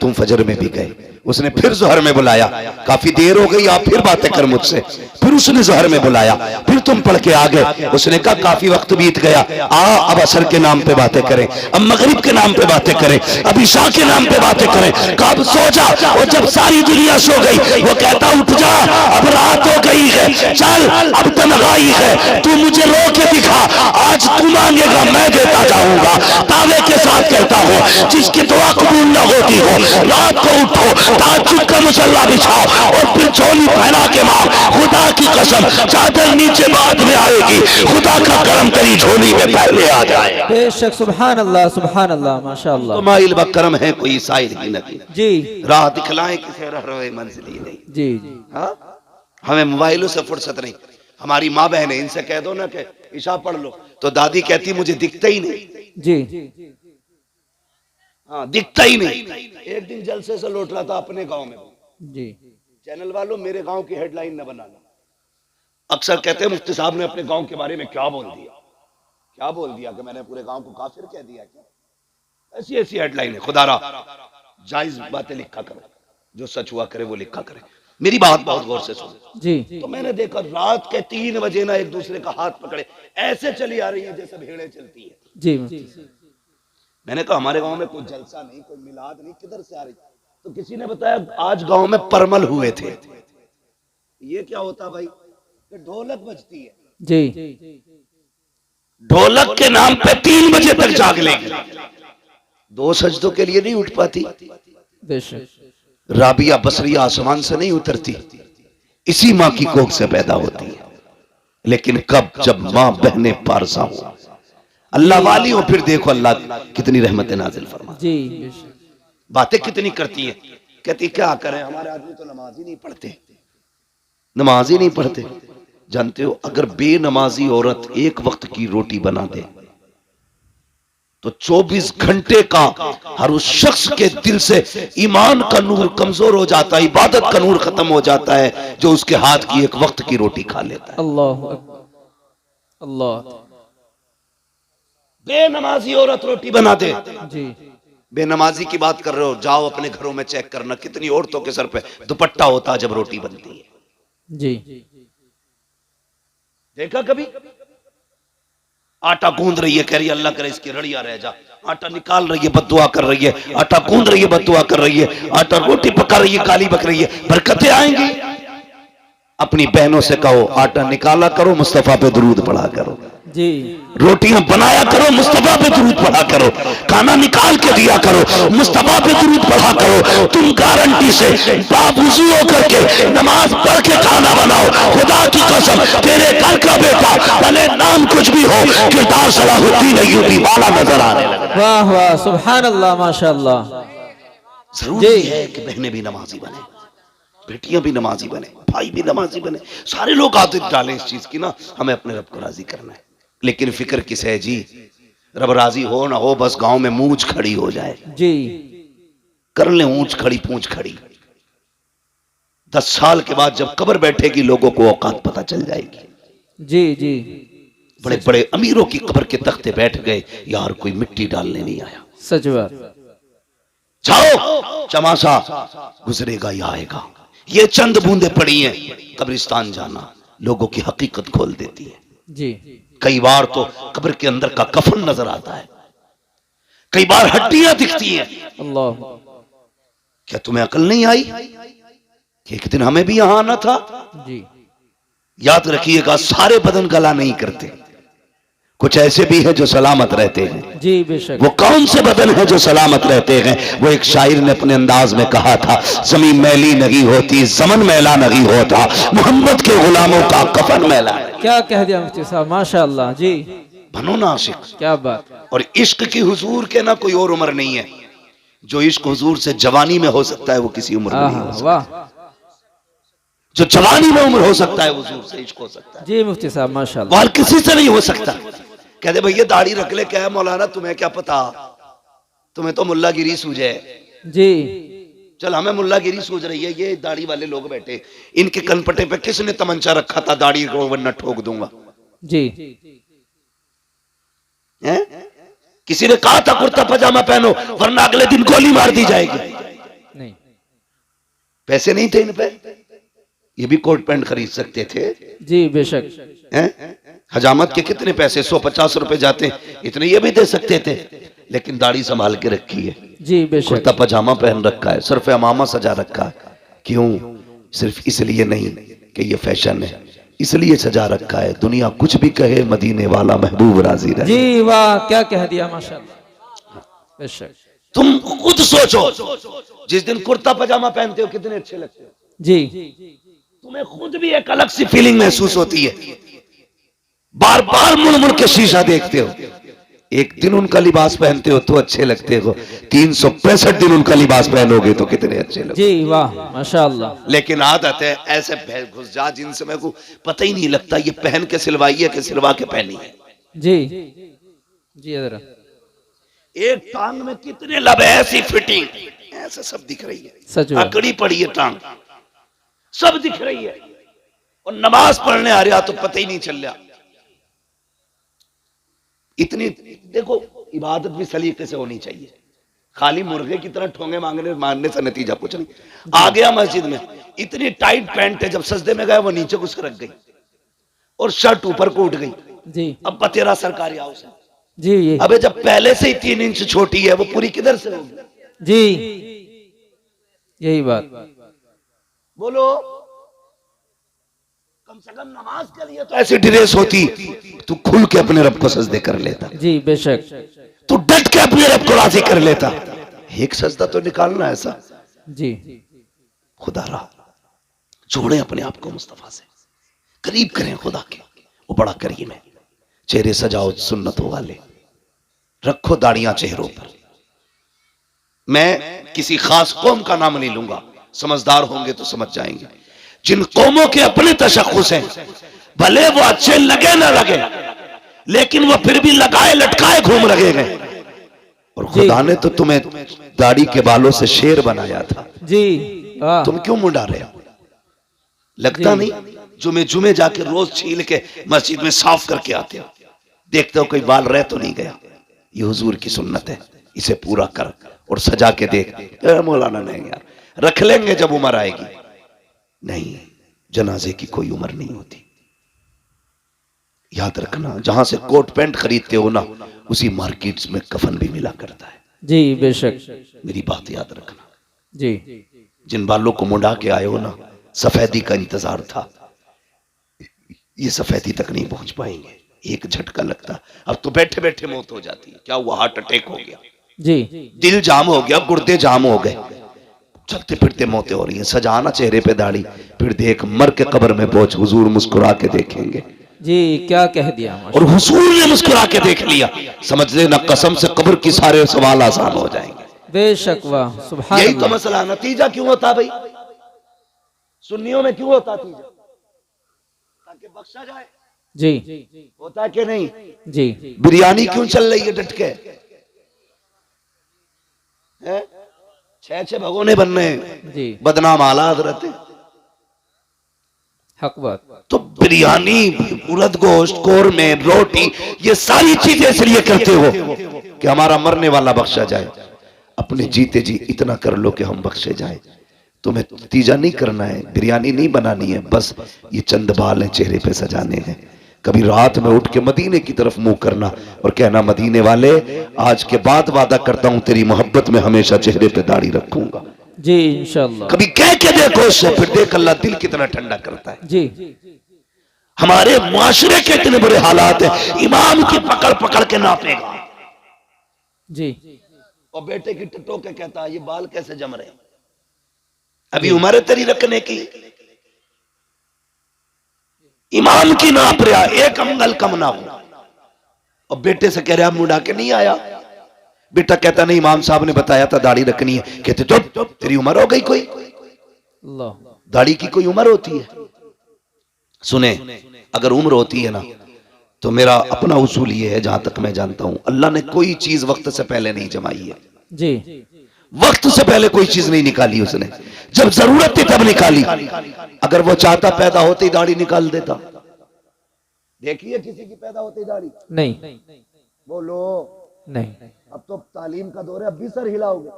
तुम फजर में भी गए। उसने फिर जोहर में बुलाया, काफी देर हो गई, आप फिर बातें कर मुझसे। फिर उसने जहर में बुलाया, फिर तुम पढ़ के आ गए। उसने कहा काफी वक्त बीत गया, अब असर के नाम पे बातें करें, अब मगरिब के नाम पे बातें करें, अब ईशा के नाम पे बातें करें। कब सो जा, और जब सारी दुनिया सो गई वो कहता उठ जा, अब रात हो गई है, चल अब तन्हाई है, तू मुझे रो के दिखा, आज तू मांगेगा मैं देता जाऊंगा। दावे के साथ कहता हूँ जिसकी दुआ कबूल न होती हो, रात को उठो, ताज्जुद का मुसल्ला बिछाओ और फिर झोली पहना के मांग। खुदा की कसम चादर नीचे बाद में आएगी, खुदा का करम तेरी झोली में पहले आ जाए। बेशक सुभान अल्लाह माशाअल्लाह। तो माइल व करम है कोई साइल ही नहीं जी राह दिखलाए किसे रह रहे मंजिल ही नहीं। जी हाँ हमें मोबाइलों से फुर्सत नहीं। हमारी माँ बहन है, इनसे कह दो ना कि ईशा पढ़ लो, तो दादी कहती मुझे दिखता ही नहीं। जी हाँ दिखता ही नहीं। एक दिन जलसे से लौट रहा था अपने गांव में। जी चैनल वालों मेरे गांव की हेडलाइन न बनाना। अक्सर कहते हैं मुफ्ती साहब ने अपने गांव के बारे में क्या बोल दिया, क्या बोल दिया कि मैंने पूरे गांव को काफिर कह दिया क्या? ऐसी ऐसी हेडलाइन है। खुदारा जायज बातें लिखा करो, जो सच हुआ करे वो लिखा करे। मेरी बात बहुत गौर से सुनो जी। तो मैंने देखा रात के 3 बजे ना एक दूसरे का हाथ पकड़े ऐसे चली आ रही है जैसे भेड़ें चलती है। जी मैंने कहा हमारे गांव में कोई जलसा नहीं, कोई मिलाद नहीं, किधर से आ रही? तो किसी ने बताया आज गांव में परमल हुए थे। ये क्या होता भाई? ढोलक बजती है। जी ढोलक के नाम पे 3 बजे तक जाग लेगी, 2 सजदों के लिए नहीं उठ पाती। बेशक राबिया बसरिया आसमान से नहीं उतरती, इसी माँ की कोख से पैदा होती है। लेकिन कब जब माँ बहने पारसा हो, अल्लाह वाली हो, फिर देखो अल्लाह कितनी रहमत नाजिल फरमा। जी बेशक बातें कितनी करती है। कहती क्या करें, हमारे आदमी तो नमाज ही नहीं पढ़ते, नमाज ही नहीं पढ़ते। जानते हो अगर बेनमाजी औरत एक वक्त की रोटी बना दे तो 24 घंटे का हर उस शख्स के दिल से ईमान का नूर कमजोर हो जाता है, इबादत का नूर खत्म हो जाता है, जो उसके हाथ की एक वक्त की रोटी खा लेता है। अल्लाह अल्लाह। बेनमाजी औरत रोटी बना दे। जी बेनमाजी की बात कर रहे हो, जाओ अपने घरों में चेक करना कितनी औरतों के सर पे दुपट्टा होता है जब रोटी बनती है। जी देखा कभी? आटा गूंद रही है, कह रही है अल्लाह करे इसकी रड़िया रह जा। आटा निकाल रही है, बद्दुआ कर रही है। आटा गूंद रही है, बद्दुआ कर रही है। आटा रोटी पका रही है, गाली बक रही है। बरकतें आएंगी। अपनी बहनों से कहो आटा निकाला करो, मुस्तफा पे दुरूद पढ़ा करो। जी रोटियां बनाया करो, मुस्तफा पे दुरूद पढ़ा करो। खाना निकाल के दिया करो, मुस्तफा पे दुरूद पढ़ा करो। तुम गारंटी से बावुज़ू होकर के नमाज पढ़ के खाना बनाओ। खुदा की कसम तेरे घर का बेटा भले नाम कुछ भी हो, किरदार सलाहुद्दीन अय्यूबी वाला नजर आने लगा। वाह वाह सुभान अल्लाह माशाअल्लाह। जरूरी है कि बहनें भी नमाजी बने, बेटियां भी नमाजी बने, भाई भी नमाजी बने। सारे लोग आदत डालें इस चीज की ना, हमें अपने रब को राजी करना है। लेकिन फिक्र किस है जी? रब राजी हो ना हो, बस गांव में मूंछ खड़ी हो जाए। जी कर ले ऊंच खड़ी पूंछ खड़ी। 10 साल के बाद जब कब्र बैठेगी लोगों को औकात पता चल जाएगी। जी जी बड़े बड़े अमीरों की कब्र के तख्ते बैठ गए, यार कोई मिट्टी डालने नहीं आया। सच बात। जाओ चमासा गुजरेगा या आएगा। ये चंद बूंदे पड़ी हैं, कब्रिस्तान जाना लोगों की हकीकत खोल देती है। जी कई बार तो कब्र के अंदर का कफन नजर आता है, कई बार हड्डियां दिखती हैं। अल्लाह। क्या तुम्हें अकल नहीं आई कि एक दिन हमें भी यहां आना था? जी याद रखिएगा सारे बदन गला नहीं करते, कुछ ऐसे भी हैं जो सलामत रहते हैं। जी बेशक। वो कौन से बदन है जो सलामत रहते हैं? वो एक शायर ने अपने अंदाज में कहा था, जमीन मैली नहीं होती, जमन मैला नहीं होता, मोहम्मद के गुलामों का कफन मैला है। क्या कह दिया मुफ्ती साहब माशाअल्लाह। जी बनो ना आशिक। क्या बात। और इश्क की हुजूर के ना कोई और उम्र नहीं है। जो इश्क हुजूर से जवानी में हो सकता है वो किसी उम्र में नहीं हो सकता। वाह। जो जवानी में उम्र हो सकता है हुजूर से इश्क हो सकता है। जी मुफ्ती साहब माशाअल्लाह। और किसी से नहीं हो सकता। कहते भैया दाढ़ी रख ले, क्या है मौलाना तुम्हें क्या पता, तुम्हें तो मुल्लागिरी सूझे। जी चल हमें मुल्लागिरी सूझ रही है, ये दाढ़ी वाले लोग बैठे, इनके कनपटे पे किसने तमंचा रखा था दाढ़ी को वरना ठोक दूंगा। जी हैं? किसी ने कहा था कुर्ता पजामा पहनो वरना अगले दिन गोली मार दी जाएगी। नहीं। पैसे नहीं थे इन पे, ये भी कोट पैंट खरीद सकते थे जी बेशक। हैं? हजामत के कितने पैसे 150 रुपए जाते हैं, इतने ये भी दे सकते थे, लेकिन दाढ़ी संभाल के रखी है, जी बेशक। कुर्ता पजामा पहन रखा है, सिर्फ अमामा सजा रखा है। क्यों? सिर्फ इसलिए नहीं कि ये फैशन है, इसलिए सजा रखा है दुनिया कुछ भी कहे मदीने वाला महबूब राजी रहे। जी वाह, क्या कह दिया माशाल्लाह। बेशक। तुम खुद सोचो, जिस दिन कुर्ता पजामा पहनते हो कितने अच्छे लगते हो जी तुम्हें खुद भी एक अलग सी फीलिंग महसूस होती है, बार बार मुड़ मुड़ के शीशा देखते हो। एक दिन उनका लिबास पहनते हो तो अच्छे लगते हो, 365 दिन उनका लिबास पहनोगे तो कितने अच्छे लगते जी वाह माशाल्लाह। लेकिन आदत है ऐसे घुस जा जिनसे मेरे को पता ही नहीं लगता ये पहन के सिलवाई है कि सिलवा के पहनी है। जी जी जरा एक टांग में कितने लब, ऐसी फिटिंग, ऐसे सब दिख रही है, सच अकड़ी पड़ी है टांग, सब दिख रही है, और नमाज पढ़ने आ रहा तो पता ही नहीं चल रहा। इतनी देखो, इबादत भी सलीके से होनी चाहिए, खाली मुर्गे की तरह ठोंगे मारने से नतीजा कुछ नहीं। आ गया मस्जिद में, इतनी टाइट पैंट है, जब सजदे में गया वो नीचे घुस रख गई और शर्ट ऊपर को उठ गई। जी अब बतेरा सरकारी हाउस है जी ये अबे, जब पहले से ही 3 इंच छोटी है वो पूरी किधर से होगी? जी यही बात। बोलो, कम से कम नमाज के लिए तो ऐसी ड्रेस होती, तू खुल के अपने रब को सजदे कर लेता, जी बेशक। तू डट के अपने रब को राजी कर लेता। एक सजदा तो निकालना ऐसा। जी खुदा रा जोड़े अपने आप को मुस्तफा से, करीब करें खुदा के, वो बड़ा करीम है। चेहरे सजाओ सुन्नतों वाले, रखो दाढ़ियां चेहरों पर। मैं किसी खास कौम का नाम नहीं लूंगा, समझदार होंगे तो समझ जाएंगे। जिन कौमों के अपने तशख्खुस हैं, भले वो अच्छे लगे ना लगे, लेकिन वो फिर भी लगाए लटकाए घूम रहे हैं। और खुदा ने तो तुम्हें दाढ़ी के बालों से शेर बनाया था जी वाह। तुम क्यों मुंडा रहे हो? लगता नहीं जुमे जुमे जाके रोज छील के मस्जिद में साफ करके आते हो, देखते हो कोई बाल रह तो नहीं गया। ये हुजूर की सुन्नत है, इसे पूरा कर और सजा के देख। मौलाना नहीं यार, रख लेंगे जब उम्र आएगी। नहीं, जनाजे की कोई उम्र नहीं होती। याद रखना, जहां से कोट पैंट खरीदते हो ना, उसी मार्केट्स में कफन भी मिला करता है। जी बेशक। मेरी बात याद रखना। जी जिन बालों को मुंडा के आए हो ना, सफेदी का इंतजार था, ये सफेदी तक नहीं पहुंच पाएंगे। एक झटका लगता, अब तो बैठे बैठे मौत हो जाती है। क्या हुआ? हार्ट अटैक हो गया, जी दिल जाम हो गया, गुर्दे जाम हो गए, चलते फिरते मौतें हो रही हैं। सजाना चेहरे पे दाढ़ी, फिर देख मर के कब्र में पहुंच, हुजूर मुस्कुरा के देखेंगे। जी क्या कह दिया और माशाल्लाह। हुजूर ने मुस्कुरा के देख लिया, समझ लेना कसम से कब्र की सारे सवाल आसान हो जाएंगे। बेशक वाह सुभान यही तो अल्लाह। मसला। नतीजा क्यों होता भाई? सुन्नियों में क्यों होता नतीजा? ताकि बख्शा जाए। जी होता है कि नहीं? जी बिरयानी क्यों चल रही है डट के? हैं? 6 भगोने बन रहे हैं, जी बदनाम आला हजरत है। हक बात। तो बिरयानी, उड़द गोश्त, कोरमे, रोटी, ये सारी चीजें इसलिए करते हो कि हमारा मरने वाला बख्शा जाए। अपने जीते जी इतना कर लो कि हम बख्शे जाए। तुम्हें नतीजा नहीं करना है, बिरयानी नहीं बनानी है, बस ये चंद बाल हैं चेहरे पे सजाने हैं। कभी रात में उठ के मदीने की तरफ मुंह करना और कहना, मदीने वाले आज के बाद वादा करता हूं तेरी मोहब्बत में हमेशा चेहरे पे दाढ़ी रखूंगा। जी इंशाल्लाह। कभी कह के देखो उससे, फिर देख अल्लाह दिल कितना ठंडा करता है। जी हमारे मुआशरे के इतने बुरे हालात हैं, इमाम की पकड़ पकड़ के नापेगा। जी और बेटे की टटो के कहता है, ये बाल कैसे जम रहे? अभी उम्र है तेरी रखने की। इमाम की नाप रहा, एक अंगल कम ना हो। और बेटे से कह रहा, मुंडा के नहीं आया? बेटा कहता, नहीं इमाम साहब ने बताया था दाढ़ी रखनी है। कहते, चुप, तेरी उम्र हो गई कोई? अल्लाह। दाढ़ी की कोई उम्र होती है? सुने, अगर उम्र होती है ना, तो मेरा अपना उसूल ये है, जहां तक मैं जानता हूं, अल्लाह ने कोई चीज वक्त से पहले नहीं जमाई है। जी वक्त से पहले कोई चीज नहीं निकाली उसने, जब जरूरत थी तब निकाली। अगर वो चाहता पैदा होते ही दाढ़ी निकाल देता। देखिए किसी की पैदा होते ही दाढ़ी? नहीं बोलो। नहीं अब तो तालीम का दौर है, अब भी सर हिलाओगे।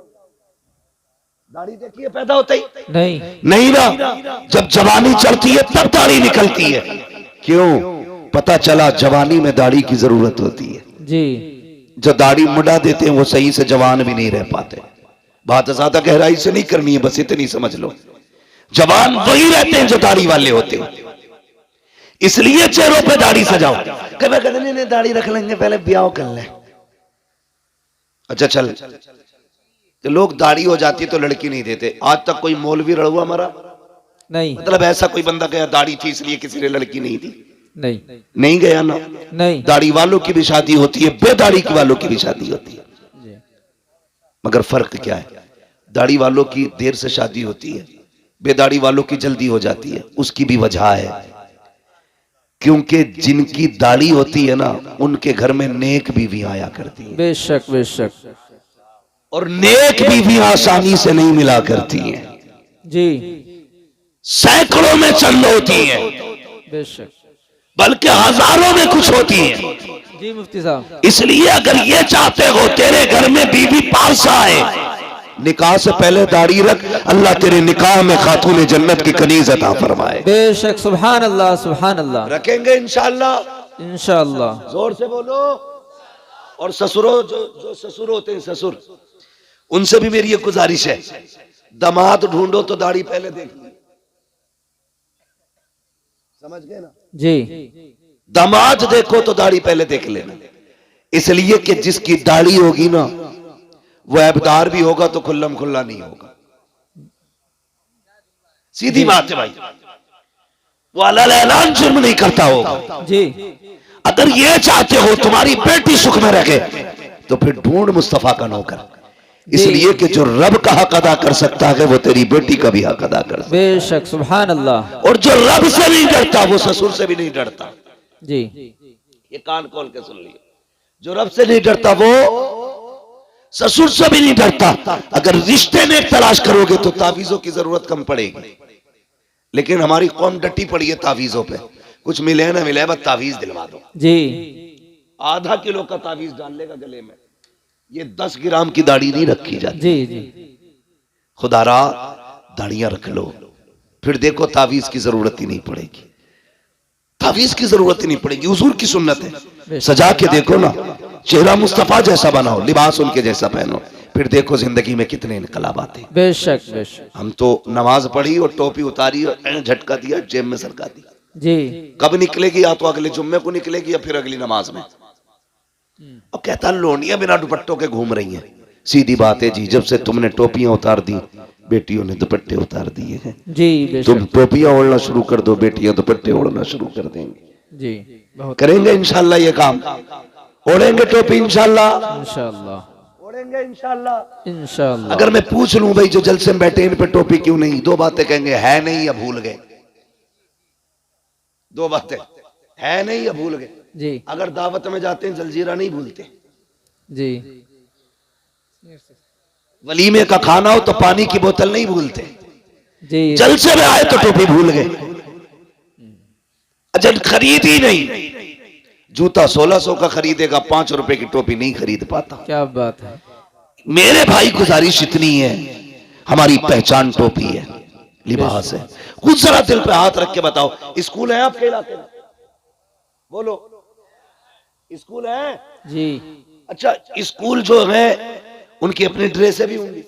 दाढ़ी देखिए पैदा होता ही नहीं। नहीं ना, जब जवानी चढ़ती है तब दाढ़ी निकलती है। क्यों? पता चला जवानी में दाढ़ी की जरूरत होती है। जी। जो दाढ़ी मुड़ा देते हैं वो सही से जवान भी नहीं रह पाते। बात ज्यादा गहराई से नहीं करनी है, बस इतनी समझ लो, जवान वही रहते हैं जो दाढ़ी वाले होते हैं। इसलिए चेहरों पे दाढ़ी सजाओ। कभी कहते नहीं दाढ़ी रख लेंगे, पहले ब्याह कर ले। अच्छा चल, तो लोग दाढ़ी हो जाती है तो लड़की नहीं देते। आज तक कोई मौलवी रड़ुआ मरा? नहीं। मतलब ऐसा कोई बंदा गया दाढ़ी थी इसलिए किसी ने लड़की नहीं दी? नहीं। नहीं गया ना। नहीं। दाढ़ी वालों की भी शादी होती है, बेदाढ़ी की वालों की भी शादी होती है। जी। मगर फर्क क्या है? दाढ़ी वालों की देर से शादी होती है, बेदाढ़ी वालों की जल्दी हो जाती है। उसकी भी वजह है, क्योंकि जिनकी दाढ़ी होती है ना, उनके घर में नेक बीवी आया करती है। बेशक बेशक। और नेक बीवी आसानी से नहीं मिला करती है। जी। सैकड़ों में चंद होती है, बेशक। बल्कि हजारों में कुछ होती है। जी मुफ्ती साहब। इसलिए अगर ये चाहते हो तेरे घर में बीवी पास आए, निकाह से पहले दाढ़ी रख, अल्लाह तेरे निकाह में खातून जन्नत की कनीज अता फरमाए। बेशक। सुभान अल्लाह सुभान अल्लाह। रखेंगे इंशाअल्लाह। इंशाअल्लाह। जोर से बोलो। और ससुरों, जो ससुर होते हैं, ससुर, उनसे भी मेरी एक गुजारिश है, दामाद ढूंढो तो दाढ़ी पहले देख ली। समझ गए ना? जी। दामाद देखो तो दाढ़ी पहले देख लेना। इसलिए कि जिसकी दाढ़ी होगी ना, वो ऐबदार भी होगा तो खुल्लम खुल्ला नहीं होगा। सीधी बात है भाई, वो अलल ऐलान जुर्म नहीं करता होगा। जी। अगर ये चाहते हो तुम्हारी बेटी सुख में रखे, तो फिर ढूंढ मुस्तफा का नौकर। इसलिए कि जो रब का हक अदा कर सकता है, वो तेरी बेटी का भी हक अदा कर सकता है। बेशक। सुभान अल्लाह। और जो रब से नहीं डरता, वो ससुर से भी नहीं डरता। जी। ये कान खोल के सुन लिया, जो रब से नहीं डरता वो ससुर से भी नहीं डरता। अगर रिश्ते में तलाश करोगे तो तावीजों की जरूरत कम पड़ेगी। लेकिन हमारी कौम डटी पड़ी है तावीजों पे, कुछ मिले ना मिले, बस तावीज दिलवा दो। जी। आधा किलो का तावीज डाल लेगा गले में। ये 10 ग्राम की दाढ़ी नहीं रखी जाती। जी। जी। खुदारा दाढ़ियां रख लो, फिर देखो तावीज की जरूरत ही नहीं पड़ेगी। तावीज की जरूरत ही नहीं पड़ेगी। हुजूर की सुन्नत है, सजा के देखो ना, चेहरा मुस्तफा जैसा बनाओ, लिबास उनके जैसा पहनो, फिर देखो जिंदगी में कितने इनकलाब आते। बेशक बेशक। हम तो नमाज पढ़ी और टोपी उतारी और झटका दिया, जेब में सरका दी। जी। कब निकलेगी? या तो अगले जुम्मे को निकलेगी या फिर अगली नमाज में। अब कहता लोनियां बिना दुपट्टों के घूम रही हैं। सीधी बात है जी, जब से तुमने टोपियां उतार दी, बेटियों ने दुपट्टे उतार दिए हैं। जी। बेशक। तुम टोपियां ओढ़ना शुरू कर दो, बेटियां दुपट्टे ओढ़ना शुरू कर देंगे। जी। बहुत। करेंगे इंशाल्लाह ये काम, ओढ़ेंगे टोपी इंशाल्लाह, इंशाअल्लाह। ओढ़ेंगे इंशाल्लाह। इंशाअल्लाह। अगर मैं पूछ लूं भाई जो जलसे में बैठे इन पे टोपी क्यों नहीं, दो बातें कहेंगे, है नहीं या भूल गए। दो बातें, है नहीं या भूल गए। जी। अगर दावत में जाते हैं जलजीरा नहीं भूलते, जी। वलीमे का खाना हो तो पानी की बोतल नहीं भूलते, जी। जलसे में आए तो टोपी भूल गए। अच्छा खरीद ही नहीं, जूता 1600 का खरीदेगा, 5 रुपए की टोपी नहीं खरीद पाता। क्या बात है। मेरे भाई गुजारिश इतनी है, हमारी पहचान टोपी है, लिबास है। कुछ जरा दिल पे हाथ रख के बताओ, स्कूल है आपके इलाके में? बोलो, स्कूल है? जी। अच्छा, स्कूल जो है उनकी अपनी ड्रेसें भी होंगी,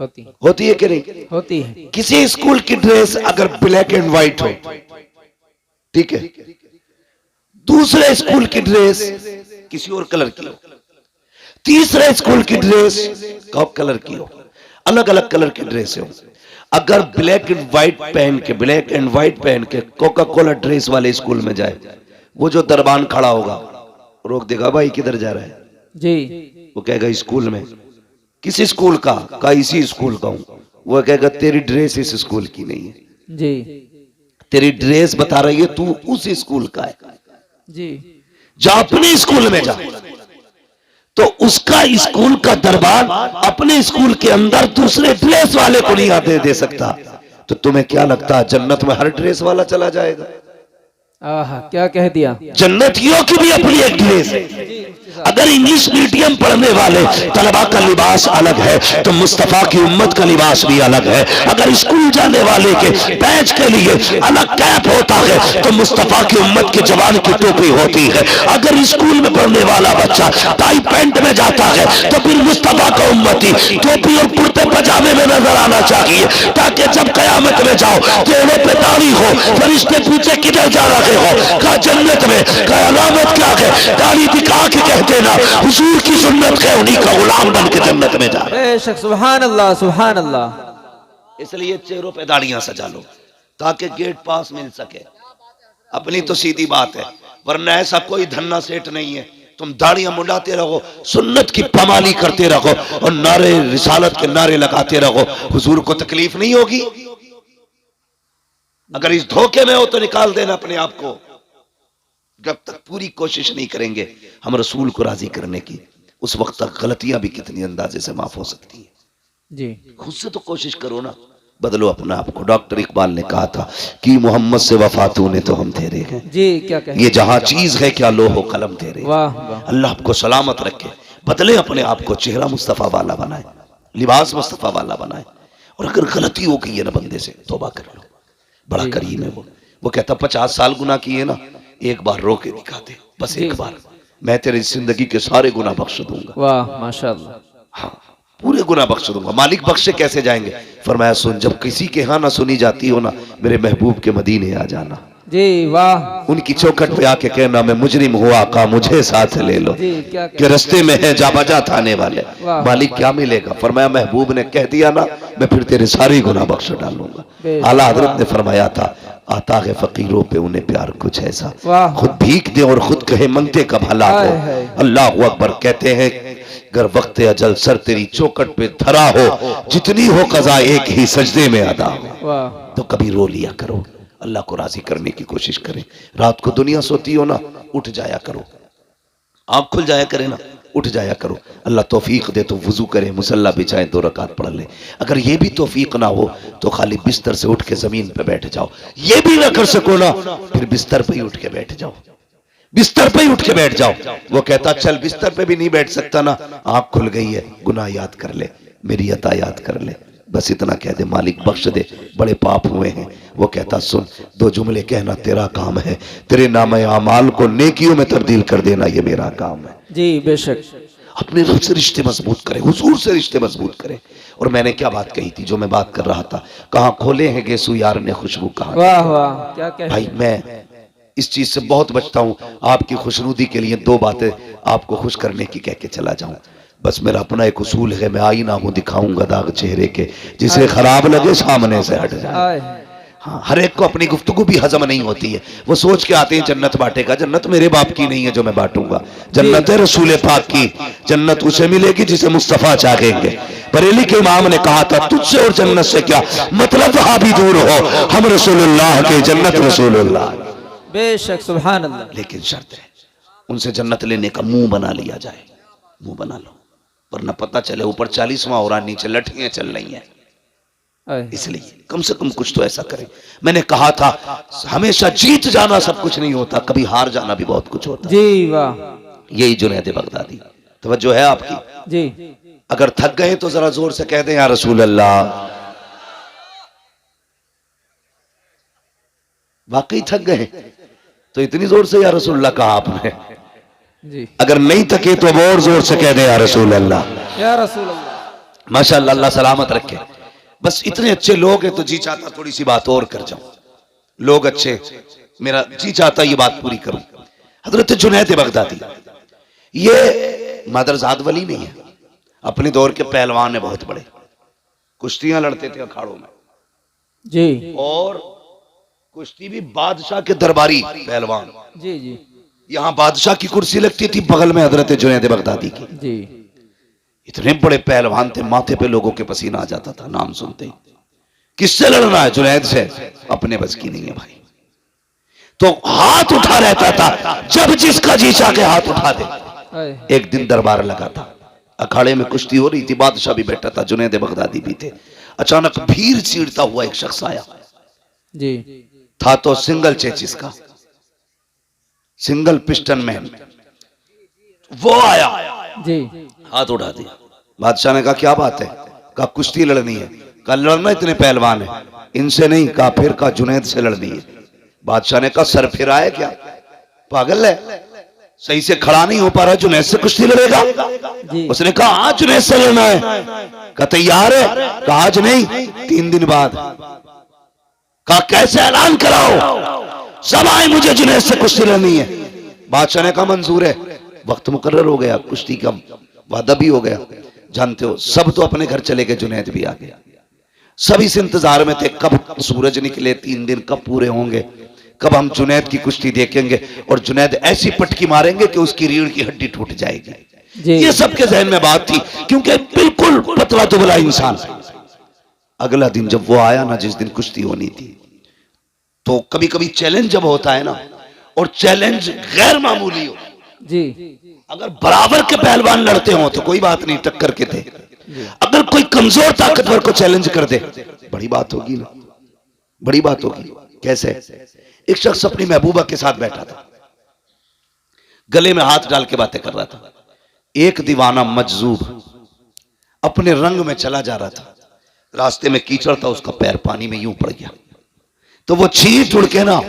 होती है कि नहीं? होती है। किसी स्कूल की ड्रेस अगर ब्लैक एंड व्हाइट हो, ठीक है, दूसरे स्कूल की ड्रेस किसी और कलर की हो, तीसरे स्कूल की ड्रेस कॉप कलर की हो, अलग अलग कलर की ड्रेस हो, अगर ब्लैक एंड व्हाइट पहन के कोका कोला ड्रेस वाले स्कूल में जाए, वो जो दरबान खड़ा होगा रोक देगा, भाई किधर जा रहा है? जी। वो कहेगा स्कूल में। किस स्कूल का इसी स्कूल का हूं। वो कहेगा तेरी ड्रेस इस स्कूल की नहीं है। जी। तेरी ड्रेस बता रही है तू उस स्कूल का है। जी। जा अपने स्कूल में जा, तो उसका स्कूल का दरबार अपने स्कूल के अंदर दूसरे ड्रेस वाले को नहीं आते दे सकता। तो तुम्हें क्या लगता है जन्नत में हर ड्रेस वाला चला जाएगा? आहा क्या कह दिया। जन्नतियों की भी अपनी एक ड्रेस है। अगर इंग्लिश मीडियम पढ़ने वाले तलबा का लिबास अलग है तो मुस्तफा की उम्मत का लिबास भी अलग है। अगर स्कूल जाने वाले के बैच के लिए अलग कैप होता है तो मुस्तफा की उम्मत के जवान की टोपी होती है। अगर स्कूल में पढ़ने वाला बच्चा टाई पैंट में जाता है तो फिर मुस्तफा का उम्मती टोपी और कुर्ते पजामे में नजर आना चाहिए, ताकि जब कयामत में जाओ चेहरे पे दाढ़ी हो, फरिश्ते पूछे किधर जा रहे हो, कहा जन्नत में, कहा अलामत क्या है, दाढ़ी दिखा के कहते ना हुजूर की सुन्नत है, उन्हीं का गुलाम बन के जन्नत में जा। बेशक सुभान अल्लाह सुभान अल्लाह। इसलिए चेहरों पे दाढ़ियां सजा लो ताकि गेट पास मिल सके। अपनी तो सीधी बात है, वरना ऐसा कोई धन्ना सेठ नहीं है तुम दाढ़ियां मुंडाते रहो, सुन्नत की पमाली करते रहो और नारे रिसालत के नारे लगाते रहो, हुजूर को तकलीफ नहीं होगी। अगर इस धोखे में हो तो निकाल देना अपने आप को। जब तक पूरी कोशिश नहीं करेंगे हम रसूल को राजी करने की, उस वक्त तक गलतियां भी कितनी अंदाजे से माफ हो सकती है। जी खुद से तो कोशिश करो ना, बदलो अपना आप को। डॉक्टर इकबाल ने कहा था कि मोहम्मद से वफा तूने तो हम तेरे हैं। जी क्या कह, ये जहां चीज है क्या लोहो कलम तेरे। वाह वाह। अल्लाह आपको सलामत रखे, बदले अपने आप को, चेहरा मुस्तफा वाला बनाए, लिबास मुस्तफा वाला बनाए। और अगर गलती हो गई है ना बंदे से, तौबा कर लो, बड़ा करीम है वो कहता 50 साल गुनाह किए ना, एक बार रो के दिखा दे, बस एक बार, मैं तेरी जिंदगी के सारे गुनाह बख्श दूंगा। वाह माशाअल्लाह। हाँ पूरे गुनाह बख्श दूंगा। मालिक बख्शे कैसे जाएंगे? फरमाया सुन, जब किसी के यहाँ ना सुनी जाती हो ना, मेरे महबूब के मदीने आ जाना। जी वाह। उनकी चौखट पे आके कहना मैं मुजरिम हुआ का मुझे साथ ले लो, जी क्या कह, कि रस्ते में है जा बजा थाने वाले। वाह। मालिक क्या मिलेगा? फरमाया महबूब ने कह दिया ना, मैं फिर तेरे सारे गुनाह बख्श डालूंगा। आला हजरत ने फरमाया था आता है फकीरों पे उन्हें प्यार कुछ ऐसा, वाह। खुद भीख दे और खुद कहे मंगते का भला हो। अल्लाह अकबर। कहते हैं अगर वक्त अजल सर तेरी चौखट पे धरा हो, जितनी हो कज़ा एक ही सजदे में अदा हो। वाह। तो कभी रो लिया करो, अल्लाह को राजी करने की कोशिश करें। रात को दुनिया सोती हो ना, उठ जाया करो, आँख खुल जाया करे ना, उठ जाया करो। अल्लाह तौफीक दे तो वुजू करे, मुसल्ला बिछाए, 2 रकात पढ़ ले। अगर ये भी तौफीक ना हो तो खाली बिस्तर से उठ के जमीन पे बैठ जाओ। ये भी ना कर सको ना, फिर बिस्तर पे ही उठ के बैठ जाओ, बिस्तर पे ही उठ के बैठ जाओ। वो कहता चल बिस्तर पे भी नहीं बैठ सकता ना, आँख खुल गई है, गुनाह याद कर ले, मेरी अता याद कर ले, बस इतना कह दे मालिक बख्श दे, बड़े पाप हुए हैं। वो कहता सुन, 2 जुमले कहना तेरा काम है, तेरे नामे आमाल को नेकियों में तब्दील कर देना ये मेरा काम है। जी बेशक। अपने रब से रिश्ते मजबूत करें, हुजूर से रिश्ते मजबूत करें। और मैंने क्या बात कही थी, जो मैं बात कर रहा था, कहाँ खोले हैं गेसू यार ने खुशबू कहाँ। वाह वाह क्या कह, भाई मैं इस चीज से बहुत बचता हूं, आपकी खुशनुदी के लिए 2 बातें आपको खुश करने की कह के चला जाऊं। बस मेरा अपना एक उसूल है, मैं आईना हूं, दिखाऊंगा दाग चेहरे के, जिसे खराब लगे सामने से हट जाए। हाँ, हर एक को अपनी गुफ्तगू भी हजम नहीं होती है। वो सोच के आते हैं जन्नत बांटेगा, जन्नत मेरे बाप की नहीं है जो मैं बांटूंगा, जन्नत है रसूल पाक की। जन्नत उसे मिलेगी जिसे मुस्तफा चाहेंगे। बरेली के इमाम ने कहा था तुझसे और जन्नत से क्या मतलब, वहां भी दूर हो, हम रसूलुल्लाह के, जन्नत रसूलुल्लाह। बेशक सुभान अल्लाह। लेकिन शर्त है उनसे जन्नत लेने का मुंह बना लिया जाए, मुंह बना लो, वरना पता चले ऊपर 40वां हो रहा, नीचे लठियां चल रही हैं। इसलिए कम से कम कुछ तो ऐसा करें। मैंने कहा था हमेशा जीत जाना सब कुछ नहीं होता, कभी हार जाना भी बहुत कुछ होता। जी वाह। यही जुनैद बगदादी, तवज्जो है आपकी? जी। अगर थक गए तो जरा जोर से कह दें या रसूल अल्लाह। वाकई थक गए तो इतनी जोर से या रसूल अल्लाह कहा आपने। जी। अगर नहीं थके तो अब और जोर से कह दें या रसूल अल्लाह। या रसूल अल्लाह। माशाअल्लाह, अल्लाह सलामत रखे। बस इतने अच्छे लोग हैं तो जी चाहता थोड़ी सी बात और कर जाऊं। लोग अच्छे, मेरा जी चाहता ये बात पूरी करूं। हजरत जुनैद बगदादी ये मादरजाद वली नहीं है, अपने दौर के पहलवान है बहुत बड़े, कुश्तियां लड़ते थे अखाड़ों में जी, और कुश्ती भी बादशाह के दरबारी पहलवान। जी जी यहाँ बादशाह की कुर्सी लगती थी, बगल में हजरत जुनैद बगदादी की। जी। इतने बड़े पहलवान थे, माथे पे लोगों के पसीना आ जाता था नाम सुनते ही। किससे लड़ना है? जुनैद से। अपने बस की नहीं है भाई, तो हाथ उठा रहता था, जब जिसका जी चाह के हाथ उठा दे। एक दिन दरबार लगा था, अखाड़े में कुश्ती हो रही थी, बादशाह भी बैठा था, जुनैद बगदादी भी थे। अचानक भीड़ चीरता हुआ एक शख्स आया, जी। था तो सिंगल चेचिस का, सिंगल पिस्टन मैन, वो आया, जी हाथ उठा दिया। बादशाह ने कहा क्या बात है? कहा कुश्ती लड़नी है। कहा लड़ना इतने पहलवान है, इनसे नहीं। कहा फिर? कहा जुनैद से लड़नी है। बादशाह ने कहा सर फिर आया क्या, पागल है, सही से खड़ा नहीं हो पा रहा, जुनैद से कुश्ती लड़ेगा? जी उसने कहा हाँ जुनैद से लड़ना है। कहा तैयार है? कहा आज नहीं 3 दिन बाद। कहा कैसे? ऐलान कराओ सब आए, मुझे जुनैद से कुश्ती लड़नी है। बादशाह ने कहा मंजूर है। वक्त मुकर्रर हो गया, कुश्ती का वादा भी हो गया। जानते हो सब तो अपने घर चले गए, जुनैद भी आ गया। सब इस इंतजार में थे कब सूरज निकले, 3 दिन कब पूरे होंगे, कब हम जुनैद की कुश्ती देखेंगे और जुनैद ऐसी पटकी मारेंगे कि उसकी रीढ़ की हड्डी टूट जाएगी। जी ये सबके जहन में बात थी, क्योंकि बिल्कुल पतला दुबला इंसान। अगला दिन जब वो आया ना, जिस दिन कुश्ती होनी थी, तो कभी कभी चैलेंज जब होता है ना, और चैलेंज गैर मामूली हो, जी अगर बराबर के पहलवान लड़ते हो तो कोई बात नहीं, टक्कर के थे। अगर कोई कमजोर ताकतवर को चैलेंज कर दे, बड़ी बात होगी ना, बड़ी बात होगी। कैसे? एक शख्स अपनी महबूबा के साथ बैठा था, गले में हाथ डाल के बातें कर रहा था। एक दीवाना मजजूब अपने रंग में चला जा रहा था, रास्ते में कीचड़ था, उसका पैर पानी में यूं पड़ गया, तो वो चीज उड़ के ना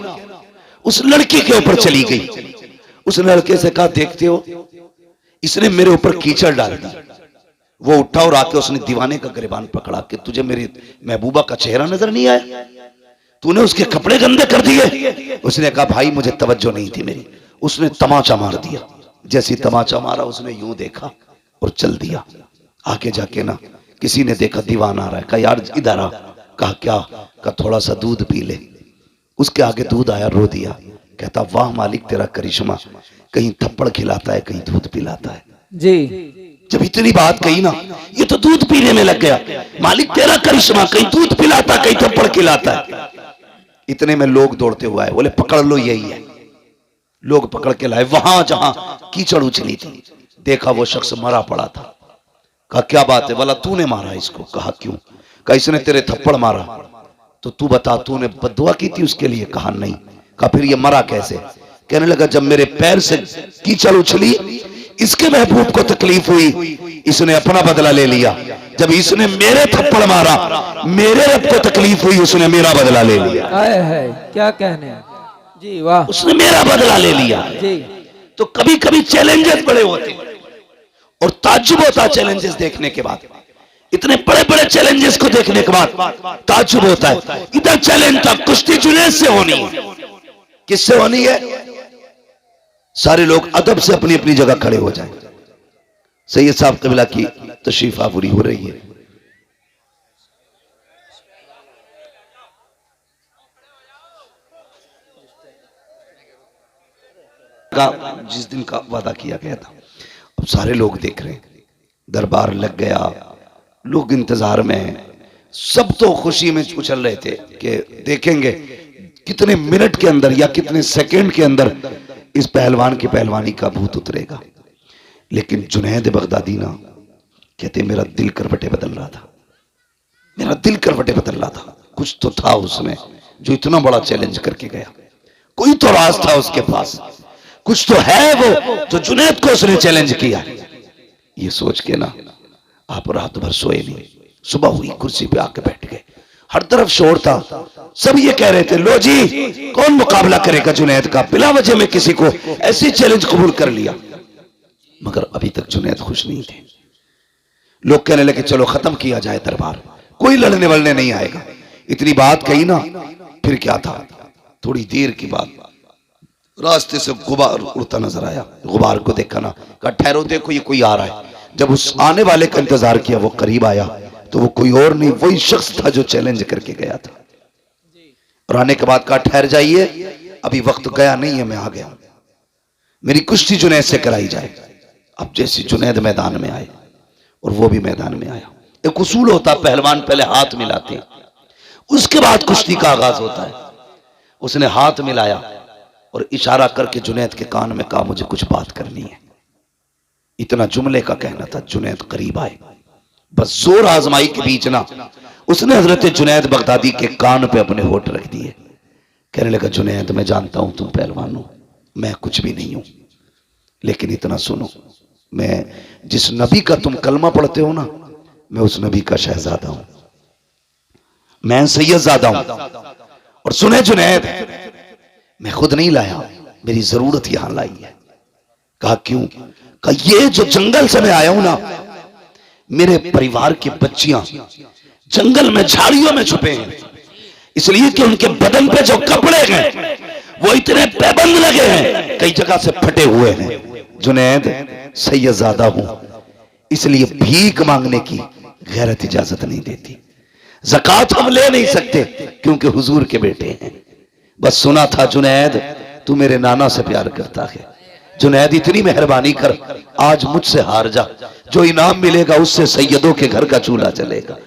उस लड़की के ऊपर चली गई। उस लड़के से कहा देखते हो, इसने मेरे ऊपर कीचड़ डाल दी। वो उठा और आके उसने दीवाने का गिरबान पकड़ा कि तुझे मेरी महबूबा का चेहरा नजर नहीं आया, तूने उसके कपड़े गंदे कर दिए। उसने कहा भाई मुझे तवज्जो नहीं थी मेरी। उसने तमाचा मार दिया। जैसे तमाचा मारा, उसने यूं देखा और चल दिया। आगे जाके ना किसी ने देखा दीवाना आ रहा है, कहा यार इधर आ। कहा क्या? कहा थोड़ा सा दूध पी ले। उसके आगे दूध आया, रो दिया। कहता वाह मालिक तेरा करिश्मा, कहीं थप्पड़ खिलाता है कहीं दूध पिलाता है। जी जब इतनी बात कही ना, ये तो दूध पीने में लग गया। मालिक तेरा करिश्मा, कहीं दूध पिलाता कहीं थप्पड़ खिलाता है। इतने में लोग दौड़ते हुए आए, बोले पकड़ लो यही है। लोग पकड़ के लाए, वहां जहां कीचड़ उछली थी, देखा वो शख्स मरा पड़ा था। कहा क्या बात है? बोला तूने मारा इसको। कहा क्यों? कहा इसने तेरे थप्पड़ मारा, तो तू बता तूने बद्दुआ की थी उसके लिए? कहा नहीं। कहा फिर ये मरा कैसे? कहने लगा जब मेरे पैर से कीचड़ उछली, इसके महबूब को तकलीफ हुई, इसने अपना बदला ले लिया। जब इसने मेरे थप्पड़ मारा, मेरे रब को तकलीफ हुई, उसने मेरा बदला ले लिया। आए है क्या कहने। जी वाह, उसने मेरा बदला ले लिया। जी तो कभी कभी चैलेंजेस बड़े होते और ताज्जुब होता चैलेंजेस देखने के बाद। इतने बड़े बड़े चैलेंजेस को देखने के बाद ताज्जुब होता है। इधर चैलेंज था, कुश्ती जुनैद से होनी है। किससे होनी है? सारे लोग अदब से अपनी अपनी जगह खड़े हो जाएं। सैयद साहब क़िबला की तशरीफ आवरी हो रही है। जिस दिन का वादा किया गया था, अब सारे लोग देख रहे हैं, दरबार लग गया, लोग इंतजार में हैं। सब तो खुशी में उछल रहे थे कि देखेंगे कितने मिनट के अंदर या कितने सेकंड के अंदर इस पहलवान की पहलवानी का भूत उतरेगा। लेकिन जुनैद बगदादी ना कहते मेरा दिल करवटे बदल रहा था, मेरा दिल करवटे बदल रहा था। कुछ तो था उसमें जो इतना बड़ा चैलेंज करके गया, कोई तो राज था उसके पास, कुछ तो है वो जो जुनैद को उसने चैलेंज किया। ये सोच के ना आप रात भर सोए नहीं। सुबह हुई, कुर्सी पे आके बैठ गए, हर तरफ शोर था। सब ये कह रहे थे लो जी कौन मुकाबला करेगा जुनैद का, बिला वजह में किसी को ऐसी चैलेंज कबूल कर लिया। मगर अभी तक जुनैद खुश नहीं थे। लोग कहने लगे चलो खत्म किया जाए दरबार, कोई लड़ने वलने नहीं आएगा। इतनी बात कही ना, फिर क्या था, थोड़ी देर की बात रास्ते से गुबार उड़ता नजर आया। गुबार को देखा ना, कहा ठहरो देखो ये कोई आ रहा है। जब उस आने वाले का इंतजार किया, वो करीब आया तो वो कोई और नहीं, वही शख्स था जो चैलेंज करके गया था। और आने के बाद कहा ठहर जाइए, अभी वक्त गया नहीं है, मैं आ गया, मेरी कुश्ती जुनैद से कराई जाए। अब जैसे जुनैद मैदान में आए और वो भी मैदान में आया। एक उसूल होता, पहलवान पहले हाथ मिलाते हैं, उसके बाद कुश्ती का आगाज होता है। उसने हाथ मिलाया और इशारा करके जुनैद के कान में कहा मुझे कुछ बात करनी है। इतना जुमले का कहना था। जुनैद करीब आए, बस जोर आजमाई के बीच ना उसने हजरत जुनैद बगदादी के कान पे अपने होठ रख दिए। कहने लगा जुनैद मैं जानता हूं तुम पहलवान हो, मैं कुछ भी नहीं हूं, लेकिन इतना सुनो, मैं जिस नबी का तुम कलमा पढ़ते हो ना, मैं उस नबी का शहजादा हूं, मैं सैयदजादा हूं। और सुने जुनैद, मैं खुद नहीं लाया, मेरी जरूरत यहां लाई है। कहा क्यों? कहा ये जो जंगल से मैं आया हूं ना, मेरे परिवार की बच्चियां जंगल में झाड़ियों में छुपे हैं, इसलिए कि उनके बदन पे जो कपड़े हैं वो इतने पैबंद लगे हैं, कई जगह से फटे हुए हैं। जुनैद, सैयदजादा हूं, इसलिए भीख मांगने की गैरत इजाजत नहीं देती, ज़कात हम ले नहीं सकते क्योंकि हुजूर के बेटे हैं। बस सुना था जुनैद तू मेरे नाना से प्यार करता है, जुनैद इतनी मेहरबानी कर, आज मुझसे हार जा, जो इनाम मिलेगा उससे सैयदों के घर का चूल्हा चलेगा,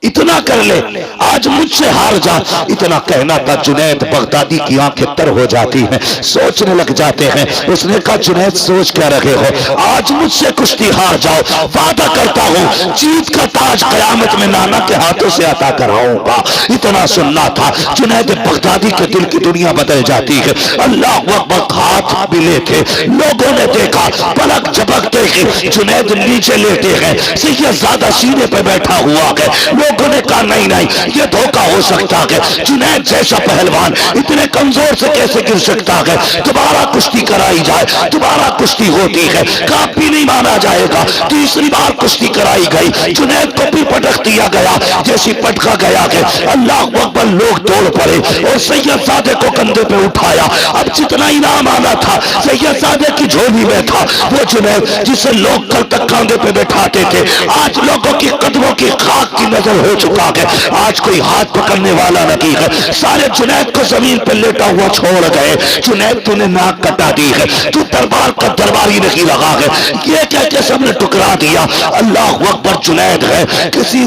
इतना कर ले, आज मुझसे हार जा। इतना कहना था, जुनैद बगदादी की आंखें तर हो जाती हैं, सोचने लग जाते हैं। उसने कहा जुनैद सोच क्या रहे हो, आज मुझसे कुश्ती हार जाओ, वादा करता हूं जीत का ताज कयामत में नाना के हाथों से अता कराऊंगा। इतना सुनना था, जुनैद बगदादी के दिल की दुनिया बदल जाती है। अल्लाह अकबर, हाथ मिले थे, लोगों ने देखा, पलक झपकते ही जुनैद नीचे लेटे हैं, सैयदजादा सीने पर बैठा हुआ है। लोगों ने कहा नहीं नहीं, ये धोखा हो सकता है, जुनैद जैसा पहलवान इतने कमजोर से कैसे गिर सकता है, दोबारा कुश्ती कराई जाए। दोबारा कुश्ती होती है, काफी नहीं माना जाएगा, तीसरी बार कुश्ती कराई गई, जुनैद को भी पटक दिया गया, जैसी पटका गया है, अल्लाह अकबर, लोग दौड़ पड़े और सैयदजादे को कंधे पे उठाया। अब जितना इनाम आना था सैयदजादे की झोली में था, वो जुनैद जिसे लोग कल तक कंधे पे बैठाते थे, आज लोगों की कदमों की खाक की नजर हो चुका है, आज कोई हाथ पकड़ने वाला नहीं है। सारे जुनैद को जमीन पर लेटा हुआ छोड़ गए। जुनैद तूने नाक कटा दी है, तू दरबार का दरबारी नहीं रहा है, ये कह के सबने टुकरा दिया। अल्लाह अकबर, जुनैद है किसी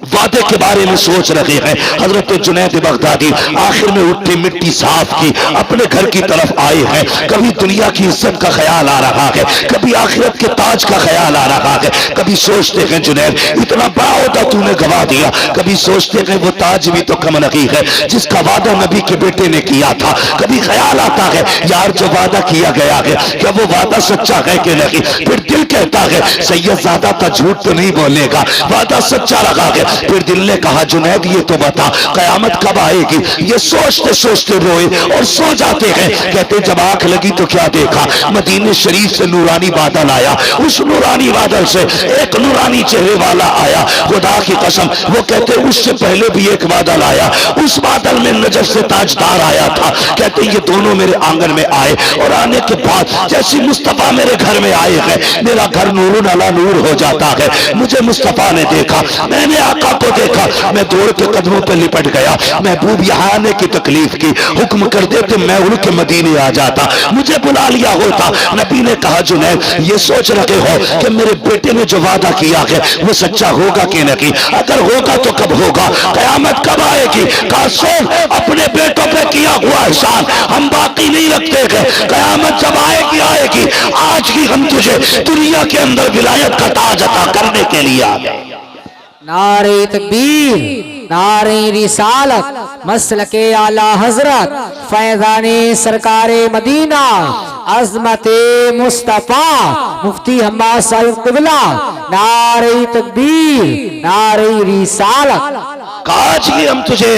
वादे के बारे में सोच रहे हैं। हजरत जुनैद बगदादी आखिर में उठे, मिट्टी साफ की, अपने घर की तरफ आए हैं। कभी दुनिया की इज्जत का ख्याल आ रहा है, कभी आखिरत के ताज का ख्याल आ रहा है। कभी सोचते हैं जुनैद इतना बड़ा होता तूने गवा दिया, कभी सोचते हैं वो ताज भी तो कम नहीं है जिसका वादा नबी के बेटे ने किया था। कभी ख्याल आता है यार जो वादा किया गया है क्या वो वादा सच्चा है कि नहीं। फिर दिल कहता है सैयदजादा का झूठ तो नहीं बोलेगा, वादा सच्चा रहा है। फिर दिल ने कहा जुनैद ये तो बता कयामत कब आएगी। ये सोचते सोचते रोए और सो जाते हैं। कहते जब आंख लगी तो क्या देखा, मदीने शरीफ से नूरानी बादल आया, उस नूरानी बादल से एक नूरानी चेहरे वाला आया। खुदा की कसम वो कहते उससे पहले भी एक बादल आया, उस बादल में नजफ से ताजदार आया था। कहते ये दोनों मेरे आंगन में आए और आने के बाद जैसी मुस्तफा मेरे घर में आए हैं मेरा घर नूरुन अला नूर हो जाता है। मुझे मुस्तफा ने देखा, मैंने आका को देखा, मैं दौड़ के कदमों पर लिपट गया। महबूब यहाँ आने की तकलीफ की, हुक्म कर देते मैं उड़ के मदीने आ जाता, मुझे बुला लिया होता। नबी ने कहा जुनैद ये सोच रहे हो कि मेरे बेटे ने जो वादा किया है वो सच्चा होगा कि नहीं, अगर होगा तो कब होगा, कयामत कब आएगी। कहा सोच अपने बेटों पे किया हुआ एहसान हम बाकी नहीं रखते हैं, कयामत जब आएगी आएगी। आज ही हम तुझे दुनिया के अंदर विलायत का ताज अता करने के लिए आ गए। नारे तकबीर, नारे रिसालत, मसलके आला हजरत, फैजाने सरकारे मदीना, अजमते मुस्तफा, मुफ्ती हम्माद साहिब क़िबला। नारे तकबीर, नारे रिसालत। आज ही हम तुझे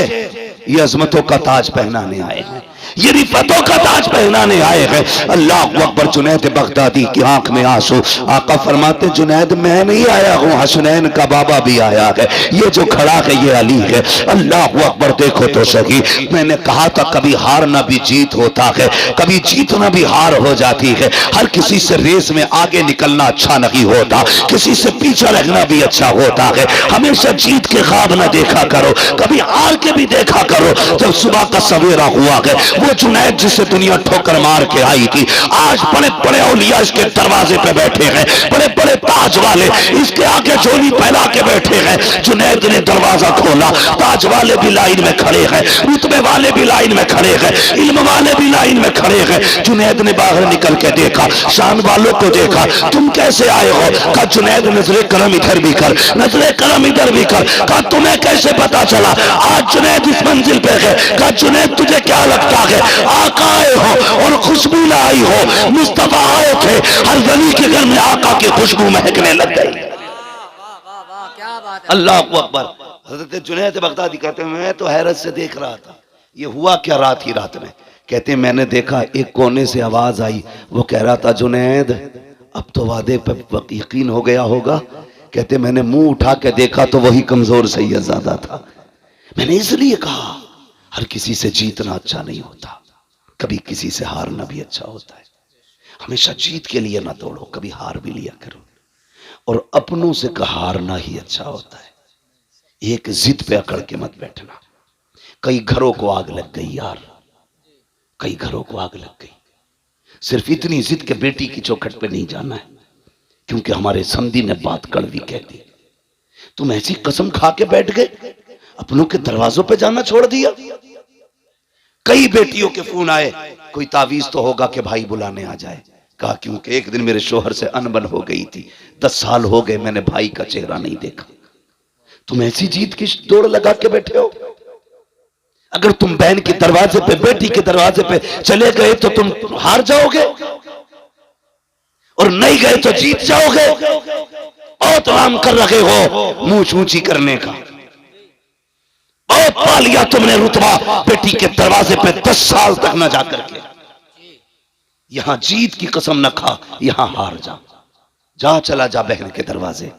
ये अजमतों का ताज पहनाने आए हैं, ये रिफतों का ताज पहनाने आए हैं। अल्लाह अकबर। जुनैद बगदादी की आंख में आंसू। आका फरमाते जुनैद मैं नहीं आया हूँ, हसनैन का बाबा भी आया है, ये जो खड़ा है ये अली है। अल्लाह अकबर। देखो तो सही, मैंने कहा था कभी हारना भी जीत होता है, कभी जीतना भी हार हो जाती है। हर किसी से रेस में आगे निकलना अच्छा नहीं होता, किसी से पीछे रहना भी अच्छा होता है। हमेशा जीत के ख्वाब न देखा करो, कभी हार के भी देखा करो। जब सुबह का सवेरा हुआ है, वो जुनैद जिसे दुनिया ठोकर मार के आई थी, आज बड़े बड़े औलिया इसके दरवाजे पे बैठे हैं, बड़े बड़े ताज वाले इसके आगे झोली फैला के बैठे हैं। जुनैद ने दरवाजा खोला, ताज वाले भी लाइन में खड़े हैं, रुतबे वाले भी लाइन में खड़े हैं, इल्म वाले भी लाइन में खड़े हैं। जुनैद ने बाहर निकल के देखा, शान वालों को देखा, तुम कैसे आए हो। कहा जुनैद नजरे करम इधर भी कर, नजरे करम इधर भी कर। कहा तुम्हें कैसे पता चला आज जुनैद इस मंजिल पे है। कहा जुनैद तुझे क्या लगता है है आका आए हो और खुशबू ना आई हो। मुस्तफा आए थे, हर वली के घर में आका की खुशबू महकने लग गई। अल्लाह अकबर। हजरत जुनैद बगदादी कहते हैं मैं तो हैरत से देख रहा था, ये हुआ क्या रात ही रात में। कहते हैं मैंने देखा एक कोने से आवाज आई, वो कह रहा था जुनैद अब तो वादे पर यकीन हो गया होगा। कहते मैंने मुंह उठा के देखा तो वही कमजोर सैयदजादा था। मैंने इसलिए कहा हर किसी से जीतना अच्छा नहीं होता, कभी किसी से हारना भी अच्छा होता है। हमेशा जीत के लिए ना दौड़ो, कभी हार भी लिया करो। और अपनों से हारना ही अच्छा होता है। एक जिद पे अकड़ के मत बैठना। कई घरों को आग लग गई यार, कई घरों को आग लग गई। सिर्फ इतनी जिद के बेटी की चौखट पे नहीं जाना है, क्योंकि हमारे समधी ने बात कड़वी कह दी। तुम ऐसी कसम खा के बैठ गए, अपनों के दरवाजों पे जाना छोड़ दिया। कई बेटियों के फोन आए, कोई तावीज तो होगा कि भाई बुलाने आ जाए। कहा क्योंकि एक दिन मेरे शोहर से अनबन हो गई थी, 10 साल हो गए मैंने भाई का चेहरा नहीं देखा। तुम ऐसी जीत की दौड़ लगा के बैठे हो। अगर तुम बहन के दरवाजे पे, बेटी के दरवाजे पे चले गए तो तुम हार जाओगे, और नहीं गए तो जीत जाओगे। बहुत आराम कर रहे हो मुंह ऊंची करने का, बहुत पा लिया तुमने रुतबा बेटी के दरवाजे पे 10 साल तक न जाकर के। यहां जीत की कसम न खा, यहां हार जा। जा चला जा बहन के दरवाजे,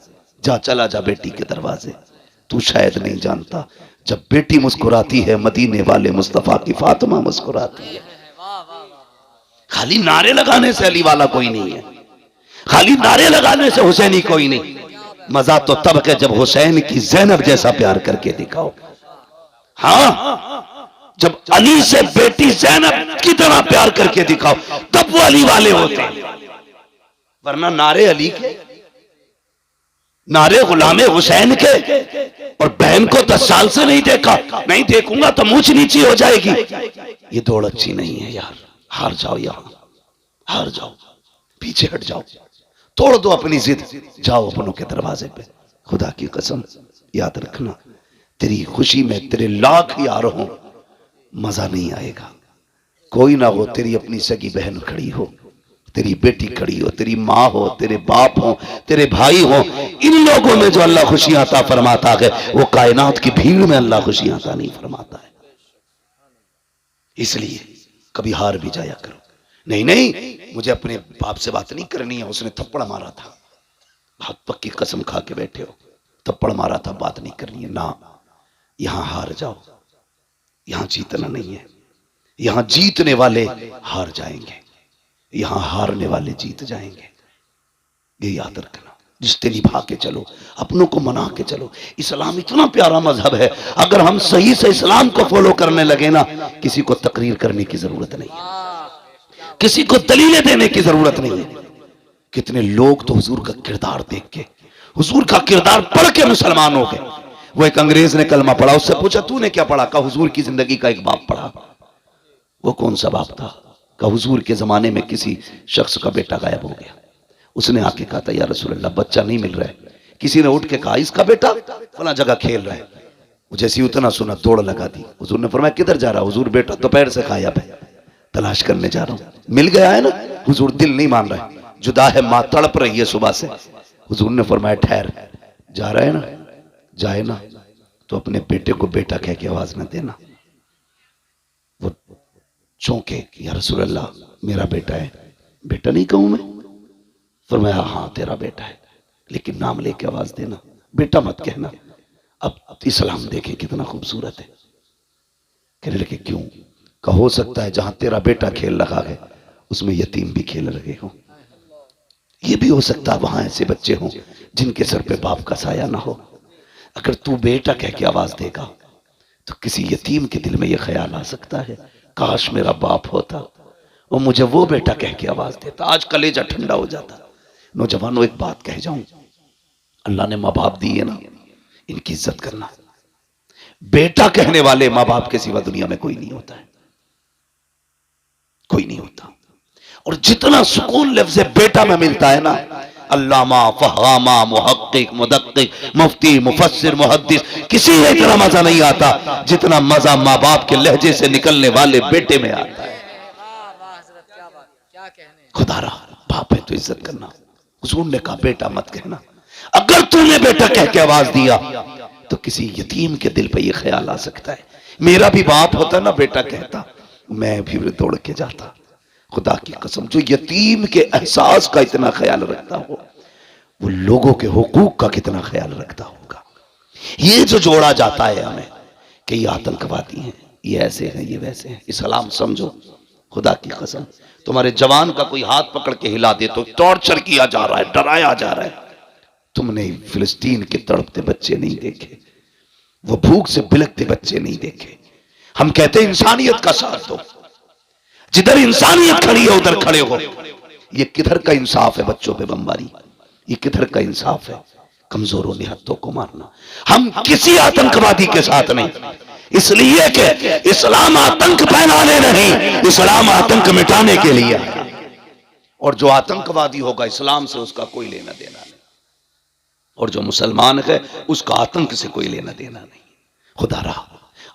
जा चला जा बेटी के दरवाजे। तू शायद नहीं जानता, जब बेटी मुस्कुराती है मदीने वाले मुस्तफा की फातिमा मुस्कुराती है। खाली नारे लगाने से अली वाला कोई नहीं है, खाली नारे लगाने से हुसैनी कोई नहीं। मजा तो तब है जब हुसैन की ज़ैनब जैसा प्यार करके दिखाओ। हाँ, जब अली से बेटी ज़ैनब की तरह प्यार करके दिखाओ, तब वो अली वाले होते हैं। वरना नारे अली के, नारे गुलामे हुसैन के, और बहन को 10 साल से नहीं देखा, नहीं देखूंगा तो मुझ नीची हो जाएगी। ये दौड़ अच्छी नहीं है यार। हार जाओ, यहां हार जाओ, पीछे हट जाओ, तोड़ दो अपनी जिद, जाओ अपनों के दरवाजे पे। खुदा की कसम याद रखना, तेरी खुशी में तेरे लाख यार हो, मजा नहीं आएगा। कोई ना हो, तेरी अपनी सगी बहन खड़ी हो, तेरी बेटी खड़ी हो, तेरी माँ हो, तेरे बाप हो, तेरे भाई हो, इन लोगों में जो अल्लाह खुशियां अता फरमाता है, वो कायनात की भीड़ में अल्लाह खुशियां अता नहीं फरमाता है। इसलिए कभी हार भी जाया करो। नहीं नहीं, मुझे अपने बाप से बात नहीं करनी है, उसने थप्पड़ मारा था, बहुत पक्की कसम खा के बैठे हो, थप्पड़ मारा था, बात नहीं करनी है ना। यहां हार जाओ, यहां जीतना नहीं है। यहां जीतने वाले हार जाएंगे, यहां हारने वाले जीत जाएंगे। ये याद रखना। रिश्ते निभा के चलो, अपनों को मना के चलो। इस्लाम इतना प्यारा मजहब है, अगर हम सही से इस्लाम को फॉलो करने लगे ना, किसी को तकरीर करने की जरूरत नहीं है, किसी को दलीलें देने की जरूरत नहीं है। कितने लोग तो हुजूर का किरदार देख के, हुजूर का किरदार पढ़ के मुसलमान हो गए। वो एक अंग्रेज ने कलमा पढ़ा, उससे पूछा तूने क्या पढ़ा? कहा हुजूर की जिंदगी का एक बाप पढ़ा। वो कौन सा बाप था? कहा हुजूर के जमाने में किसी शख्स का बेटा गायब हो गया। उसने आके कहा था या रसूल अल्लाह, बच्चा नहीं मिल रहा है। किसी ने उठ के कहा इसका बेटा फला जगह खेल रहा है। जैसे उतना सुना दौड़ लगा दी। हुजूर ने फरमाया किधर जा रहा? हुजूर बेटा दोपहर से गायब है, तलाश करने जा रहा हूं। मिल गया है ना? हुजूर दिल नहीं मान रहा है, जुदा है मां, तड़प रही है सुबह से। हुजूर ने फरमाया ठहर, जा रहा है ना, जाए ना तो अपने बेटे को बेटा कह के आवाज न देना। वो चौंके, या रसूल अल्लाह मेरा बेटा है। बेटा नहीं कहूं मैं? फरमाया हाँ तेरा बेटा है, लेकिन नाम लेके आवाज देना, बेटा मत कहना। अब इस्लाम देखे कितना खूबसूरत है। कहने लगे क्यों? का हो सकता है जहां तेरा बेटा खेल रहा है उसमें यतीम भी खेल रहे हो। ये भी हो सकता है वहां ऐसे बच्चे हों जिनके सर पे बाप का साया ना हो। अगर तू बेटा कह के आवाज देगा तो किसी यतीम के दिल में यह ख्याल आ सकता है काश मेरा बाप होता और मुझे वो बेटा कह के आवाज देता, आज कलेजा ठंडा हो जाता। नौजवानों एक बात कह जाऊं, अल्लाह ने माँ बाप दिए ना, इनकी इज्जत करना। बेटा कहने वाले माँ बाप के सिवा दुनिया में कोई नहीं होता है, कोई नहीं होता। और जितना सुकून लफ्ज़ बेटा में मिलता है ना, अल्लामा, फहामा, मुहक्किक, मुदक्किक, मुफ्ती, मुफस्सिर, मुहद्दिस, किसी में इतना मजा नहीं आता जितना मजा माँ बाप के लहजे से निकलने वाले बेटे में आता है। खुदारा बाप है तो इज्जत करना। हुजूर ने कहा बेटा मत कहना। अगर तूने बेटा कह के आवाज दिया तो किसी यतीम के दिल पे ये ख्याल आ सकता है, मेरा भी बाप होता ना बेटा कहता, मैं भी दौड़ के जाता। खुदा की कसम, जो यतीम के एहसास का इतना ख्याल रखता हो वो लोगों के हुकूक का कितना ख्याल रखता होगा। ये जो जोड़ा जाता है हमें कि ये आतंकवादी हैं, ये ऐसे हैं, ये वैसे हैं, इस्लाम समझो। खुदा की कसम, तुम्हारे जवान का कोई हाथ पकड़ के हिला दे तो टॉर्चर किया जा रहा है, डराया जा रहा है। तुमने फिलिस्तीन के तड़पते बच्चे नहीं देखे, वो भूख से बिलखते बच्चे नहीं देखे। हम कहते हैं इंसानियत का साथ दो, जिधर इंसानियत खड़ी है उधर खड़े हो। ये किधर का इंसाफ है बच्चों पे बमबारी, ये किधर का इंसाफ है कमजोरों निहत्तों को मारना। हम किसी आतंकवादी के साथ नहीं, इसलिए कि इस्लाम आतंक फैलाने नहीं, इस्लाम आतंक मिटाने के लिए है। और जो आतंकवादी होगा इस्लाम से उसका कोई लेना देना नहीं, और जो मुसलमान है उसका आतंक से कोई लेना देना नहीं। खुदा रहा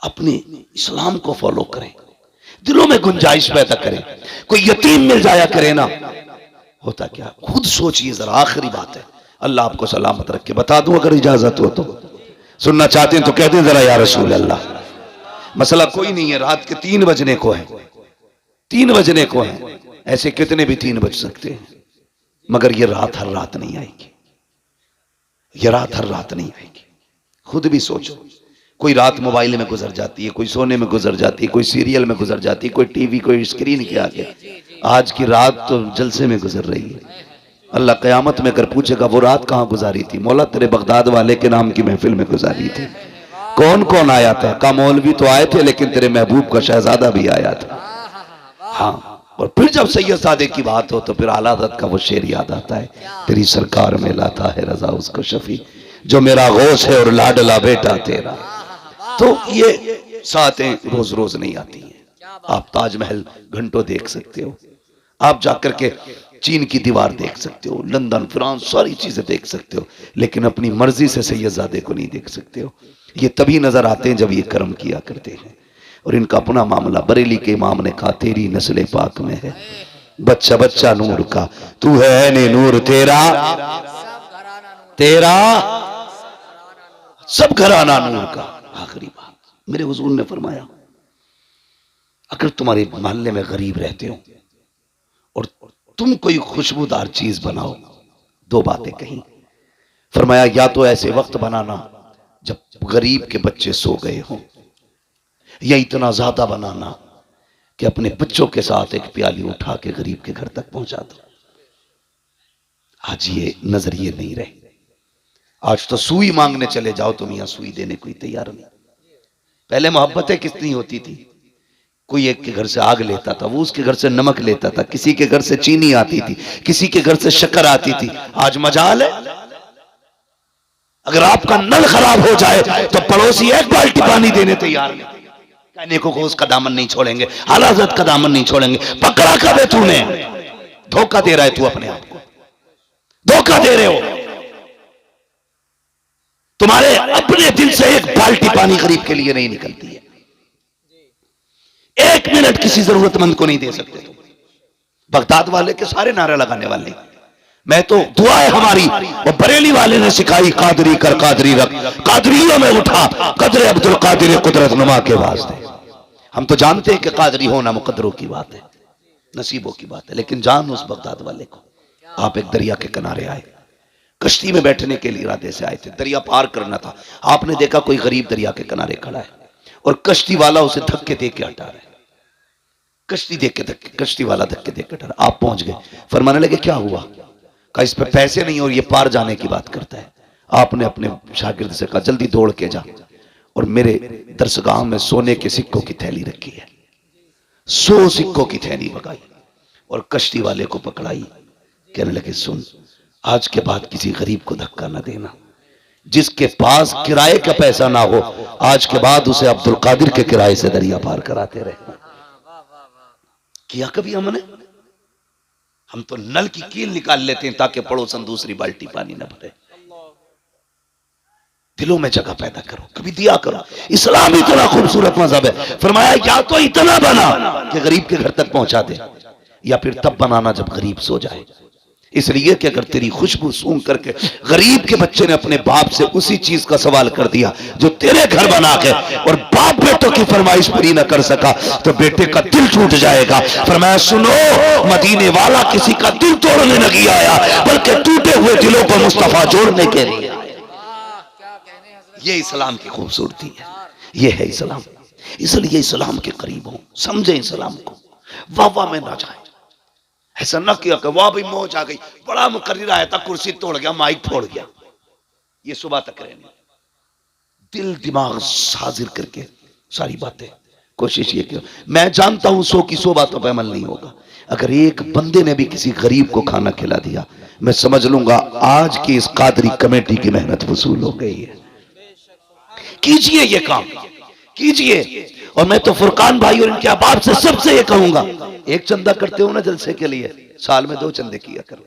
अपने इस्लाम को फॉलो करें, दिलों में गुंजाइश पैदा करें। कोई यतीम मिल जाया करे ना, होता क्या खुद सोचिए जरा। आखिरी बात है, अल्लाह आपको सलामत रखे। बता दूं अगर इजाजत हो तो, सुनना चाहते हैं तो कह दें जरा या रसूल अल्लाह। मसला कोई नहीं है, रात के 3 बजने को है, 3 बजने को है, ऐसे कितने भी 3 बज सकते हैं, मगर ये रात हर रात नहीं आएगी, ये रात हर रात नहीं आएगी। खुद भी सोचो, कोई रात मोबाइल में गुजर जाती है, कोई सोने में गुजर जाती है, कोई सीरियल में गुजर जाती है, कोई टीवी, कोई स्क्रीन के आगे। आज की रात तो जलसे में गुजर रही है। अल्लाह क़यामत में अगर पूछेगा वो रात कहाँ गुजारी थी, मौला तेरे बगदाद वाले के नाम की महफिल में गुजारी थी। कौन कौन आया था? का मौलवी तो आए थे, लेकिन तेरे महबूब का शहजादा भी आया था। हाँ, और फिर जब सैयद सादे की बात हो तो फिर आला हज़रत का वो शेर याद आता है, तेरी सरकार में लाता है रजा उसको शफी, जो मेरा गौस है और लाडला बेटा तेरा। तो ये सातें रोज रोज नहीं आती हैं। आप ताजमहल घंटों देख सकते हो, आप जाकर के चीन की दीवार देख सकते हो, लंदन, फ्रांस, सारी चीजें देख सकते हो, लेकिन अपनी मर्जी से सैयदजादे को नहीं देख सकते हो। ये तभी नजर आते हैं जब ये कर्म किया करते हैं। और इनका अपना मामला, बरेली के इमाम ने कहा तेरी नस्ल पाक में है बच्चा बच्चा नूर का, तू है ने नूर तेरा, तेरा सब घराना नूर का। आखिरी बात मेरे हुजूर ने फरमाया, अगर तुम्हारे मोहल्ले में गरीब रहते हो और तुम कोई खुशबूदार चीज बनाओ, 2 बातें कही। फरमाया या तो ऐसे वक्त बनाना जब गरीब के बच्चे सो गए हों, या इतना ज्यादा बनाना कि अपने बच्चों के साथ एक प्याली उठा के गरीब के घर तक पहुंचा दो। आज ये नजरिए नहीं रहे। आज तो सुई मांगने चले जाओ तो मियां सुई देने कोई तैयार नहीं। पहले मोहब्बतें कितनी होती थी, कोई एक के घर से आग लेता था, वो उसके घर से नमक लेता था, किसी के घर से चीनी आती थी, किसी के घर से शक्कर आती थी। आज मजाल है, अगर आपका नल खराब हो जाए तो पड़ोसी 1 बाल्टी पानी देने तैयार नहीं। कहने को उसका दामन नहीं छोड़ेंगे, आला हज़रत का दामन नहीं छोड़ेंगे। पकड़ा कब है तूने? धोखा दे रहा है तू, अपने आप को धोखा दे रहे हो। तुम्हारे अपने दिल से 1 बाल्टी पानी गरीब के लिए नहीं निकलती है। 1 मिनट किसी जरूरतमंद को नहीं दे सकते तुम। बगदाद वाले के सारे नारे लगाने वाले, मैं तो दुआ है हमारी वो बरेली वाले ने सिखाई, कादरी कर कादरी रख, कादरियों में उठा कदर अब्दुल कादिर कुदरत नुमा के वास्ते। हम तो जानते हैं कि कादरी होना मुकद्दरों की बात है, नसीबों की बात है, लेकिन जान उस बगदाद वाले को। आप एक दरिया के किनारे आए, कश्ती में बैठने के लिए इरादे से आए थे, दरिया पार करना था। आपने देखा कोई गरीब दरिया के किनारे खड़ा है और कश्ती वाला उसे धक्के दे के हटा रहा है। कश्ती देख के धक्के, कश्ती वाला धक्के दे के हटा। आप पहुंच गए, फरमाने लगे क्या हुआ? कहा इस पे पैसे नहीं और ये पार जाने की बात करता है। आपने अपने शागिर्द से कहा जल्दी दौड़ के जा और मेरे दरसगाह में सोने के सिक्कों की थैली रखी है, 100 सिक्कों की थैली भगाई और कश्ती वाले को पकड़ाई। कहने लगे सुन, आज के बाद किसी गरीब को धक्का न देना, जिसके पास किराए का पैसा ना हो आज के बाद उसे अब्दुल कादिर के किराए से दरिया पार कराते रहना। किया कभी हमने? हम तो नल की कील निकाल लेते हैं ताकि पड़ोसन दूसरी बाल्टी पानी न भरे। दिलों में जगह पैदा करो, कभी दिया करो। इस्लाम इतना खूबसूरत मजहब है, फरमाया या तो इतना बना कि गरीब के घर तक पहुंचा दे, या फिर तब बनाना जब गरीब सो जाए। इसलिए कि अगर तेरी खुशबू सूंघ करके गरीब के बच्चे ने अपने बाप से उसी चीज का सवाल कर दिया जो तेरे घर बना के, और बाप बेटों की फरमाइश पूरी न कर सका, तो बेटे का दिल टूट जाएगा। फरमाया सुनो, मदीने वाला किसी का दिल तोड़ने नहीं आया, बल्कि टूटे हुए दिलों को मुस्तफा जोड़ने के लिए। ये इस्लाम की खूबसूरती है, ये है इस्लाम। इसलिए इस्लाम के करीब हो, समझे इस्लाम को, वाह वाह में ना जाए। ऐसा न किया कि वाह भाई मौज आ गई, बड़ा मुकर्रिर आया था, कुर्सी तोड़ गया, माइक फोड़ गया। ये सुबह तक रहने, दिल दिमाग हाजिर करके सारी बातें कोशिश ये की। मैं जानता हूं 100 की 100 बातों पर अमल नहीं होगा। अगर एक बंदे ने भी किसी गरीब को खाना खिला दिया, मैं समझ लूंगा आज की इस कादरी कमेटी की मेहनत वसूल हो गई है। कीजिए ये काम, कीजिए। और मैं तो फुरकान भाई और इनके अहबाब से सबसे ये कहूंगा, एक चंदा करते हो ना जलसे के लिए, साल में 2 चंदे किया करो।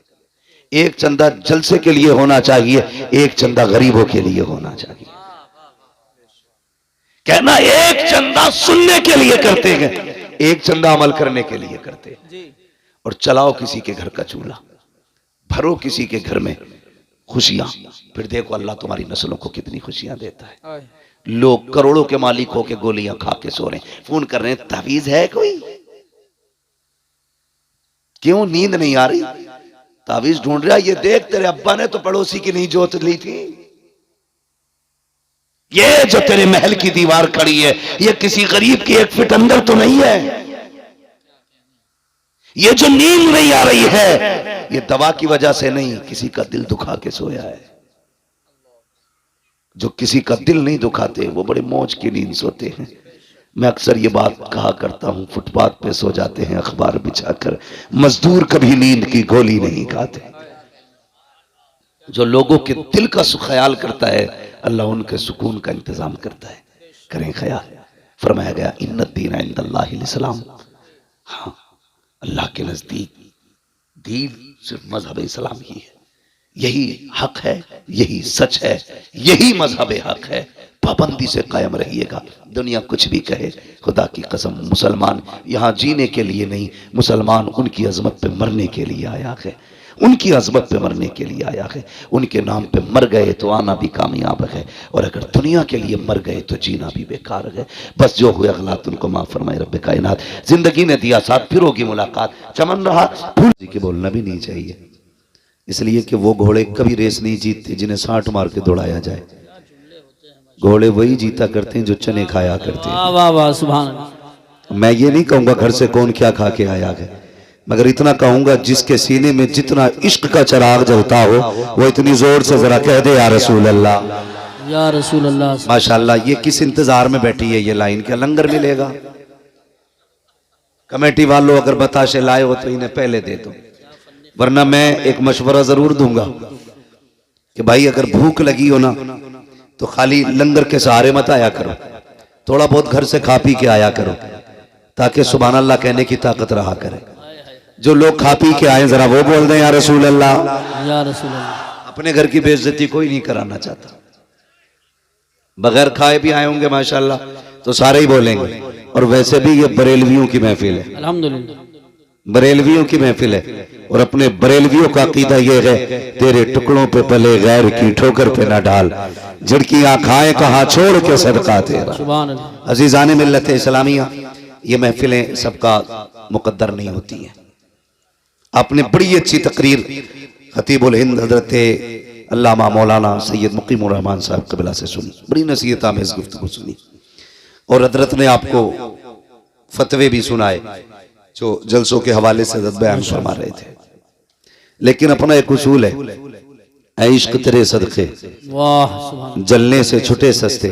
एक चंदा जलसे के लिए होना चाहिए, एक चंदा गरीबों के लिए होना चाहिए। कहना एक चंदा सुनने के लिए करते हैं, एक चंदा अमल करने के लिए करते हैं। और चलाओ किसी के घर का चूल्हा, भरो किसी के घर में खुशियां, फिर देखो अल्लाह तुम्हारी नस्लों को कितनी खुशियां देता है। लोग करोड़ों के मालिक होके गोलियां खा के सो रहे हैं, फोन कर रहे हैं तावीज है कोई, क्यों नींद नहीं आ रही, तावीज ढूंढ रहा, ये देख तेरे अब्बा ने तो पड़ोसी की नहीं जोत ली थी, ये जो तेरे महल की दीवार खड़ी है ये किसी गरीब की 1 फीट अंदर तो नहीं है, ये जो नींद नहीं आ रही है ये दवा की वजह से नहीं, किसी का दिल दुखा के सोया है। जो किसी का दिल नहीं दुखाते वो बड़े मौज की नींद सोते हैं। मैं अक्सर ये बात कहा करता हूं, फुटपाथ पे सो जाते हैं अखबार बिछाकर, मजदूर कभी नींद की गोली नहीं खाते। जो लोगों के दिल का ख्याल करता है अल्लाह उनके सुकून का इंतजाम करता है। करें ख्याल, फरमाया गया इन्नद्दीन इंदल्लाहिल इस्लाम, हाँ अल्लाह के नजदीक दीन सिर्फ मजहब इस्लाम ही है, यही हक है, यही सच है, यही मजहब हक है। पाबंदी से कायम रहिएगा, दुनिया कुछ भी कहे, खुदा की कसम मुसलमान यहाँ जीने के लिए नहीं, मुसलमान उनकी अजमत पे मरने के लिए आया है, उनकी अजमत पे मरने के लिए आया है। उनके नाम पे मर गए तो आना भी कामयाब है, और अगर दुनिया के लिए मर गए तो जीना भी बेकार है। बस जो हुए अगलात उनको माफ फरमाए रब्बे कायनात। जिंदगी ने दिया साथ, फिर होगी मुलाकात, चमन रहा फूल जी के बोलना भी नहीं चाहिए, इसलिए कि वो घोड़े कभी रेस नहीं जीतते जिन्हें 60 मार के दौड़ाया जाए। घोड़े वही जीता करते हैं जो चने खाया करते हैं। वाह वाह वाह, सुभान अल्लाह। मैं ये नहीं कहूंगा घर से कौन क्या खा के आया है, मगर इतना कहूंगा जिसके सीने में जितना इश्क का चिराग जलता हो वो इतनी जोर से जरा कह दे या रसूल अल्लाह, या रसूल अल्लाह। माशाल्लाह। ये किस इंतजार में बैठी है ये लाइन, क्या लंगर मिलेगा? कमेटी वालों अगर बताशे लाए हो तो इन्हें पहले दे दो, वरना मैं एक मशवरा जरूर दूंगा कि भाई अगर भूख लगी हो ना तो खाली लंगर के सहारे मत आया करो, थोड़ा बहुत घर से खा पी के आया करो, ताकि सुभान अल्लाह कहने की ताकत रहा करे। जो लोग खा पी के आए जरा वो बोल दें या रसूल अल्लाह, या रसूल अल्लाह। अपने घर की बेइज्जती कोई नहीं कराना चाहता। बगैर खाए भी आए होंगे माशाल्लाह तो सारे ही बोलेंगे। और वैसे भी ये बरेलवियों की महफिल है, अल्हम्दुलिल्लाह, बरेलवियों की महफिल है, और अपने बरेलवियों का अकीदा ये है तेरे टुकड़ों पे पले गैर की ठोकर पे ना डाल, झिड़कियां खाए कहा छोड़ के सदका तेरा। सुभान अल्लाह। अजीजाने मिल्लत इस्लामिया, ये महफिलें सबका मुकद्दर नहीं होती है। आपने बड़ी अच्छी तकरीर खतीबुल हिंद हजरत अल्लामा मौलाना सैयद मुकीमुर रहमान साहब कबिला से सुनी, बड़ी नसीहत आमेज़ गुफ्तगू सुनी, और हजरत ने आपको फतवे भी सुनाए जो जलसों के हवाले से बयान फरमा रहे थे। लेकिन अपना एक उसूल है, ऐ इश्क तेरे सदके वाह सुभान जलने से छुटे सस्ते,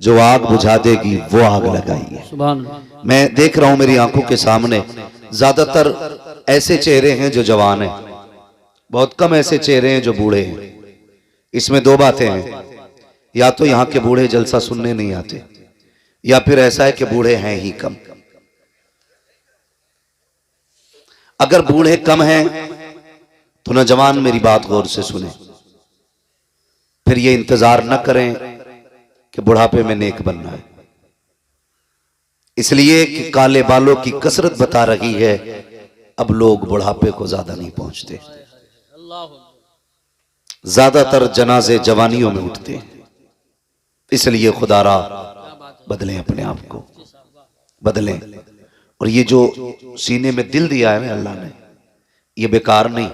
जो आग बुझा देगी वो आग लगाइए। सुभान अल्लाह। मैं देख रहा हूं मेरी आंखों के सामने ज्यादातर ऐसे चेहरे हैं जो जवान हैं, बहुत कम ऐसे चेहरे हैं जो बूढ़े हैं। इसमें 2 बातें हैं, या तो यहाँ के बूढ़े जलसा सुनने नहीं आते, या फिर ऐसा है कि बूढ़े हैं ही कम। अगर बूढ़े कम हैं तो नौजवान मेरी बात गौर से सुने, फिर ये इंतजार न करें कि बुढ़ापे में नेक बनना है। इसलिए कि काले बालों की कसरत बता रही है अब लोग बुढ़ापे को ज्यादा नहीं पहुंचते। ज्यादातर जनाजे जवानियों में उठते हैं। इसलिए खुदारा बदलें, अपने आप को बदलें। और ये जो सीने में दिल दिया है ना अल्लाह ने, ये बेकार नहीं,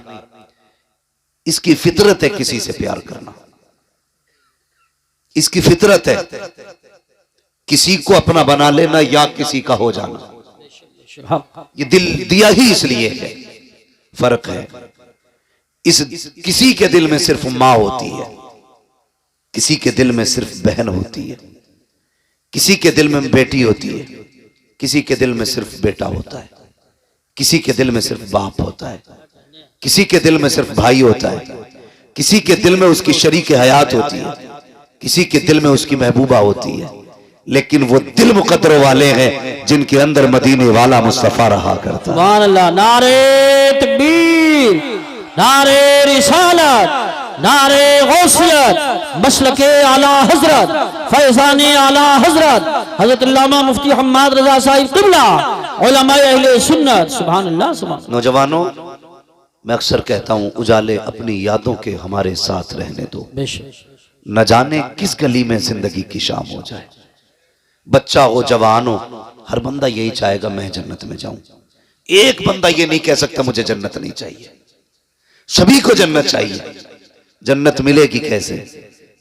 इसकी फितरत है किसी से प्यार करना, इसकी फितरत है किसी को अपना बना लेना या किसी का हो जाना। ये दिल दिया ही इसलिए है। फर्क है, इस किसी के दिल में सिर्फ मां होती है, किसी के दिल में सिर्फ बहन होती है, किसी के दिल में बेटी होती है, किसी के दिल में सिर्फ बेटा होता है, किसी के दिल में सिर्फ बाप होता है, किसी के दिल में सिर्फ भाई होता है, किसी के दिल में उसकी शरीक हयात होती है, किसी के दिल में उसकी महबूबा होती है। लेकिन वो दिल मुकद्दर वाले हैं जिनके अंदर मदीने वाला मुस्तफा रहा करता है। सुभान अल्लाह। नारे तकबीर, नारे रिसालत, नारे गौसियत, मसलके आला हजरत, फैजाने आला हजरत हजरत अल्लामा मुफ्ती मोहम्मद रजा साहिब क़िबला, उलमाए अहले सुन्नत। सुभान अल्लाह, सुभान। नौजवानों, मैं अक्सर कहता हूं उजाले अपनी यादों के हमारे साथ रहने दो, न जाने किस गली में जिंदगी की शाम हो जाए। बच्चा हो जवान हो, हर बंदा यही चाहेगा मैं जन्नत में जाऊं। एक बंदा ये नहीं कह सकता मुझे जन्नत नहीं चाहिए। सभी को जन्नत चाहिए। जन्नत मिलेगी कैसे?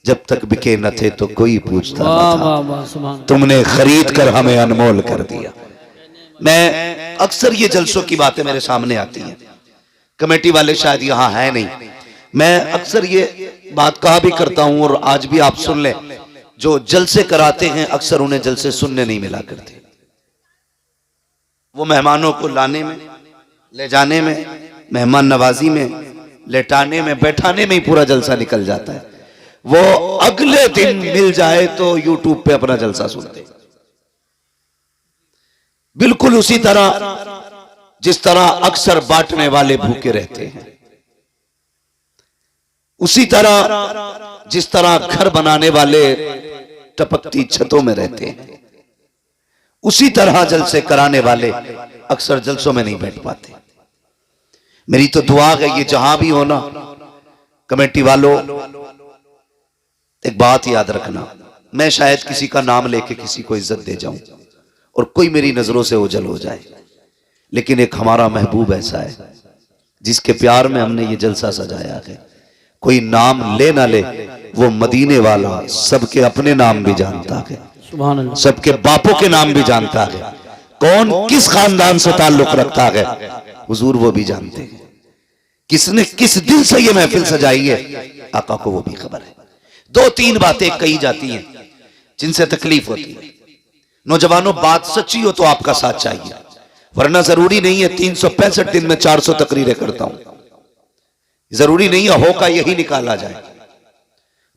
जब तक बिके न थे तो कोई पूछता न था, तुमने खरीद कर हमें अनमोल कर दिया। मैं अक्सर ये जलसों की बातें मेरे सामने आती हैं, कमेटी वाले शायद यहां है नहीं, मैं अक्सर ये बात कहा भी करता हूं और आज भी आप सुन लें, जो जलसे कराते हैं अक्सर उन्हें जलसे सुनने नहीं मिला करते। वो मेहमानों को लाने में, ले जाने में, मेहमान नवाजी में, लेटाने में, बैठाने में ही पूरा जलसा निकल जाता है। वो अगले दिन मिल जाए तो यूट्यूब पे अपना जलसा सुनते। बिल्कुल उसी तरह जिस तरह अक्सर बांटने वाले भूखे रहते हैं, उसी तरह जिस तरह घर बनाने वाले टपकती छतों में रहते हैं, उसी तरह जलसे कराने वाले अक्सर जलसों में नहीं बैठ पाते। मेरी तो दुआ है ये जहां भी हो ना, कमेटी वालों एक बात याद रखना, मैं शायद किसी का नाम लेके किसी को इज्जत दे जाऊं और कोई मेरी नजरों से ओझल हो जाए, लेकिन एक हमारा महबूब ऐसा है जिसके प्यार में हमने ये जलसा सजाया है। कोई नाम ले ना ले, वो मदीने वाला सबके अपने नाम भी जानता है, सबके बापों के नाम भी जानता है, कौन किस खानदान से ताल्लुक रखता है हुजूर वो भी जानते हैं, किसने किस दिल से ये महफिल सजाई है आका को वो भी खबर है। दो तीन बातें कही जाती हैं जिनसे तकलीफ होती है। नौजवानों, बात सच्ची हो तो आपका साथ चाहिए, वरना जरूरी नहीं है 365 दिन में 400 तकरीरें करता हूं, जरूरी नहीं है हो का यही निकाला जाए।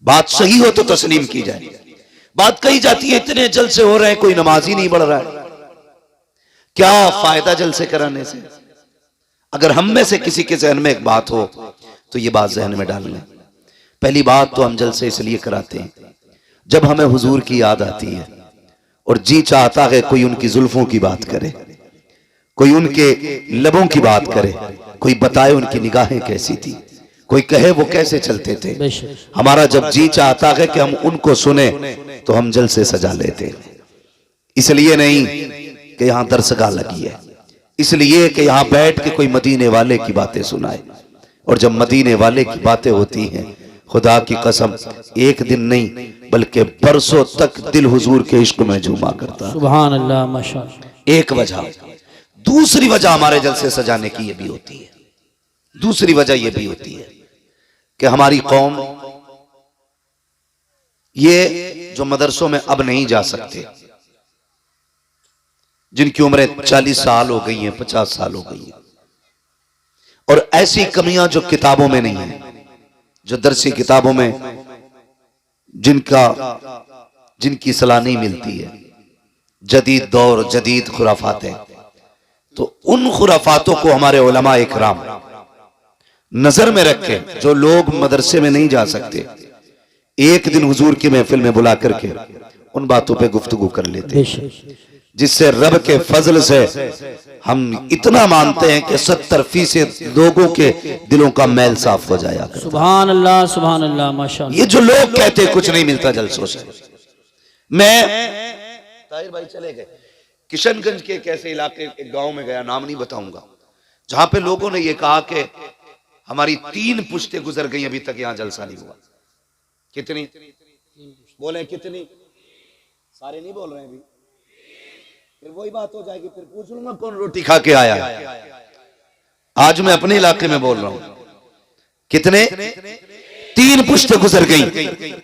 बात सही हो तो तस्लीम की जाए। बात कही जाती है इतने जलसे हो रहे हैं, कोई नमाज ही नहीं पढ़ रहा है, क्या फायदा जलसे कराने से? अगर हम में से किसी के जहन में एक बात हो तो ये बात जहन में डाल लें। पहली बात तो हम जलसे इसलिए कराते हैं जब हमें हुजूर की याद आती है और जी चाहता है कोई उनकी जुल्फों की बात करे, कोई उनके लबों की बात करे, कोई बताए उनकी निगाहें कैसी थी, कोई कहे वो कैसे चलते थे। हमारा जब जी चाहता है कि हम उनको सुने तो हम जलसे सजा लेते हैं। इसलिए नहीं कि यहां दरसगाह लगी है, इसलिए कि यहां बैठ के कोई मदीने वाले की बातें सुनाए। और जब मदीने वाले की बातें होती हैं, खुदा की कसम एक दिन नहीं बल्कि बरसों तक दिल हुजूर के इश्क में झूमा करता। सुभान अल्लाह, माशाअल्लाह। एक वजह। दूसरी वजह हमारे जलसे सजाने की ये भी होती है, दूसरी वजह ये भी होती है कि हमारी कौम ये जो मदरसों में अब नहीं जा सकते, जिनकी उम्रें 40 साल हो गई हैं, 50 साल हो गई हैं, और ऐसी कमियां जो किताबों में नहीं है, जो दरसी किताबों में जिनकी सलाह नहीं मिलती है, जदीद दौर, जदीद खुराफातें, तो उन खुराफातों को हमारे उलमा इकराम नजर में रखे। जो लोग मदरसे में नहीं जा सकते, एक दिन हुजूर की महफिल में बुला करके उन बातों पे गुफ्तगू कर लेते, जिससे रब के फजल से हम इतना मानते हैं कि 70% लोगों के दिलों का मैल साफ हो जाया करता। सुभान अल्लाह माशाअल्लाह। ये जो लोग कहते कुछ नहीं मिलता जलसों से, मैं ताहिर भाई चले गए किशनगंज के एक ऐसे इलाके, एक गांव में गया, नाम नहीं बताऊंगा, जहां पे लोगों ने ये कहा कि हमारी 3 पुश्तें गुजर गई, अभी तक यहां जलसा नहीं हुआ। कितनी बोले? कितनी? सारे नहीं बोल रहे हैं अभी, फिर वही बात हो जाएगी, फिर पूछ लूंगा कौन रोटी खा के आया है। आज मैं अपने इलाके में बोल रहा हूं, कितने? 3 पुश्तें गुजर गई,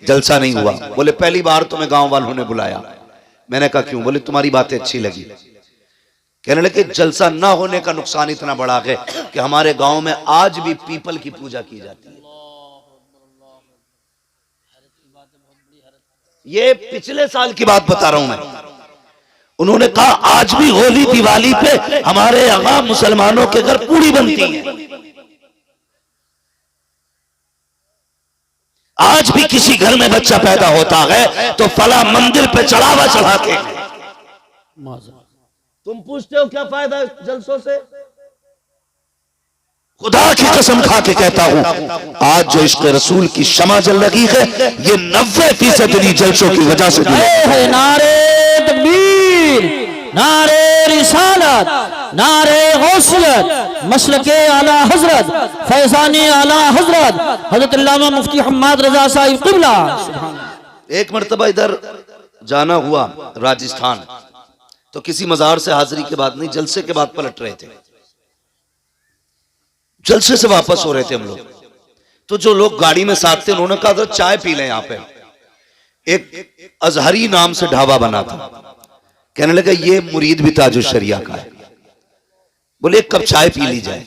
जलसा नहीं हुआ। बोले पहली बार तुम्हें गांव वालों ने बुलाया। मैंने कहा क्यों? बोले तुम्हारी बातें अच्छी लगी। कहने लगे जलसा ना होने का नुकसान इतना बड़ा है कि हमारे गांव में आज भी पीपल की पूजा की जाती है। ये पिछले साल की बात बता रहा हूं मैं। उन्होंने कहा आज भी होली दिवाली पे हमारे यहाँ मुसलमानों के घर पूड़ी बनती है। आज भी किसी घर में बच्चा पैदा होता है तो फला मंदिर पे चढ़ावा चढ़ाते हैं। तुम पूछते हो क्या फायदा जलसों से? खुदा की कसम खा के कहता हूं, आज जो इश्क़ रसूल की शमा जल रही है, ये 90% जलसों की वजह से है। नारे तकबीर, नारे रिसालत, नारे गौसियत, मसलके आला हजरत, फैज़ाने आला हजरत, हजरत अल्लामा मुफ्ती हम्माद रजा साहिब क़िबला। एक मर्तबा इधर जाना हुआ राजस्थान, तो किसी मजार से हाजिरी के बाद नहीं, जलसे के बाद पलट रहे थे। जलसे से वापस हो रहे थे हम लोग, तो जो लोग गाड़ी में साथ थे उन्होंने कहा था चाय पी लें। यहाँ पे एक अजहरी नाम से ढाबा बना था। कहने लगा ये मुरीद भी ताजुल शरिया का है, बोले एक कप चाय पी ली जाए।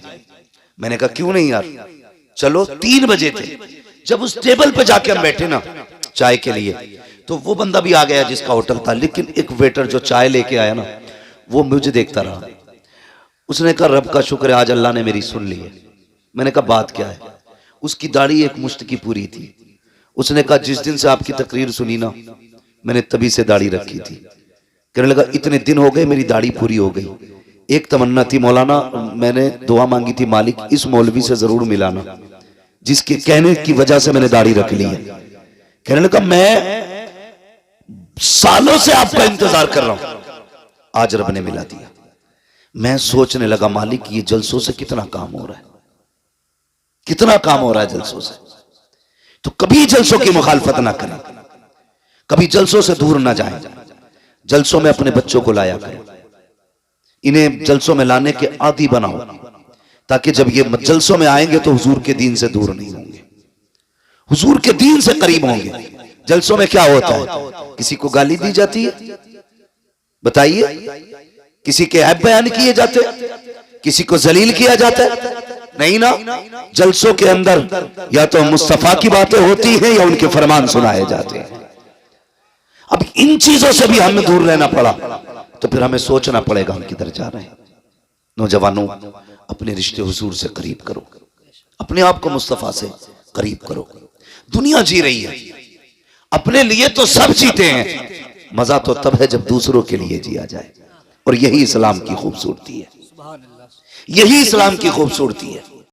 मैंने कहा क्यों नहीं यार, चलो। 3 बजे थे जब उस टेबल पे जाके हम बैठे ना चाय के लिए, तो वो बंदा भी आ गया जिसका होटल था, लेकिन एक वेटर जो चाय लेके आया ना, वो मुझे देखता रहा। उसने कहा रब का शुक्र है आज अल्लाह ने मेरी सुन ली है। मैंने कहा बात क्या है? उसकी दाढ़ी एक मुश्त की पूरी थी। उसने कहा जिस दिन से आपकी तकरीर सुनी ना, मैंने तभी से दाढ़ी रखी थी। कहने लगा इतने दिन हो गए मेरी दाढ़ी पूरी हो गई। एक तमन्ना थी मौलाना, मैंने दुआ मांगी थी मालिक इस मौलवी से जरूर मिलाना, जिसके कहने की वजह से मैंने दाढ़ी रख ली है। कहने लगा मैं सालों से आपका इंतजार कर रहा हूं, आज रब ने मिला दिया। मैं सोचने लगा मालिक ये जलसों से कितना काम हो रहा है, कितना काम हो रहा है जलसों से। तो कभी जलसों की मुखालफत ना करें, कभी जलसों से दूर ना जाएं। जलसों में अपने बच्चों को लाया करें, इन्हें जलसों में लाने के आदी बनाओ, ताकि जब ये जलसों में आएंगे तो हुजूर के दीन से दूर नहीं होंगे, हुजूर के दीन से करीब होंगे। जलसों में क्या होता है? किसी को गाली दी जाती है, बताइए? किसी के ऐब बयान किए जाते, किसी को जलील किया जाता है? नहीं ना। जलसों के अंदर या तो मुस्तफा की बातें होती हैं या उनके फरमान सुनाए जाते हैं। अब इन चीजों से भी हमें दूर रहना पड़ा, तो फिर हमें सोचना पड़ेगा हम किधर जा रहे हैं। नौजवानों, अपने रिश्ते हुजूर से करीब करो, अपने आप को मुस्तफा से करीब करो। दुनिया जी रही है, अपने लिए तो सब जीते हैं, मजा तो तब है जब दूसरों के लिए जिया जाए। और यही इस्लाम की खूबसूरती है, यही इस्लाम की खूबसूरती है।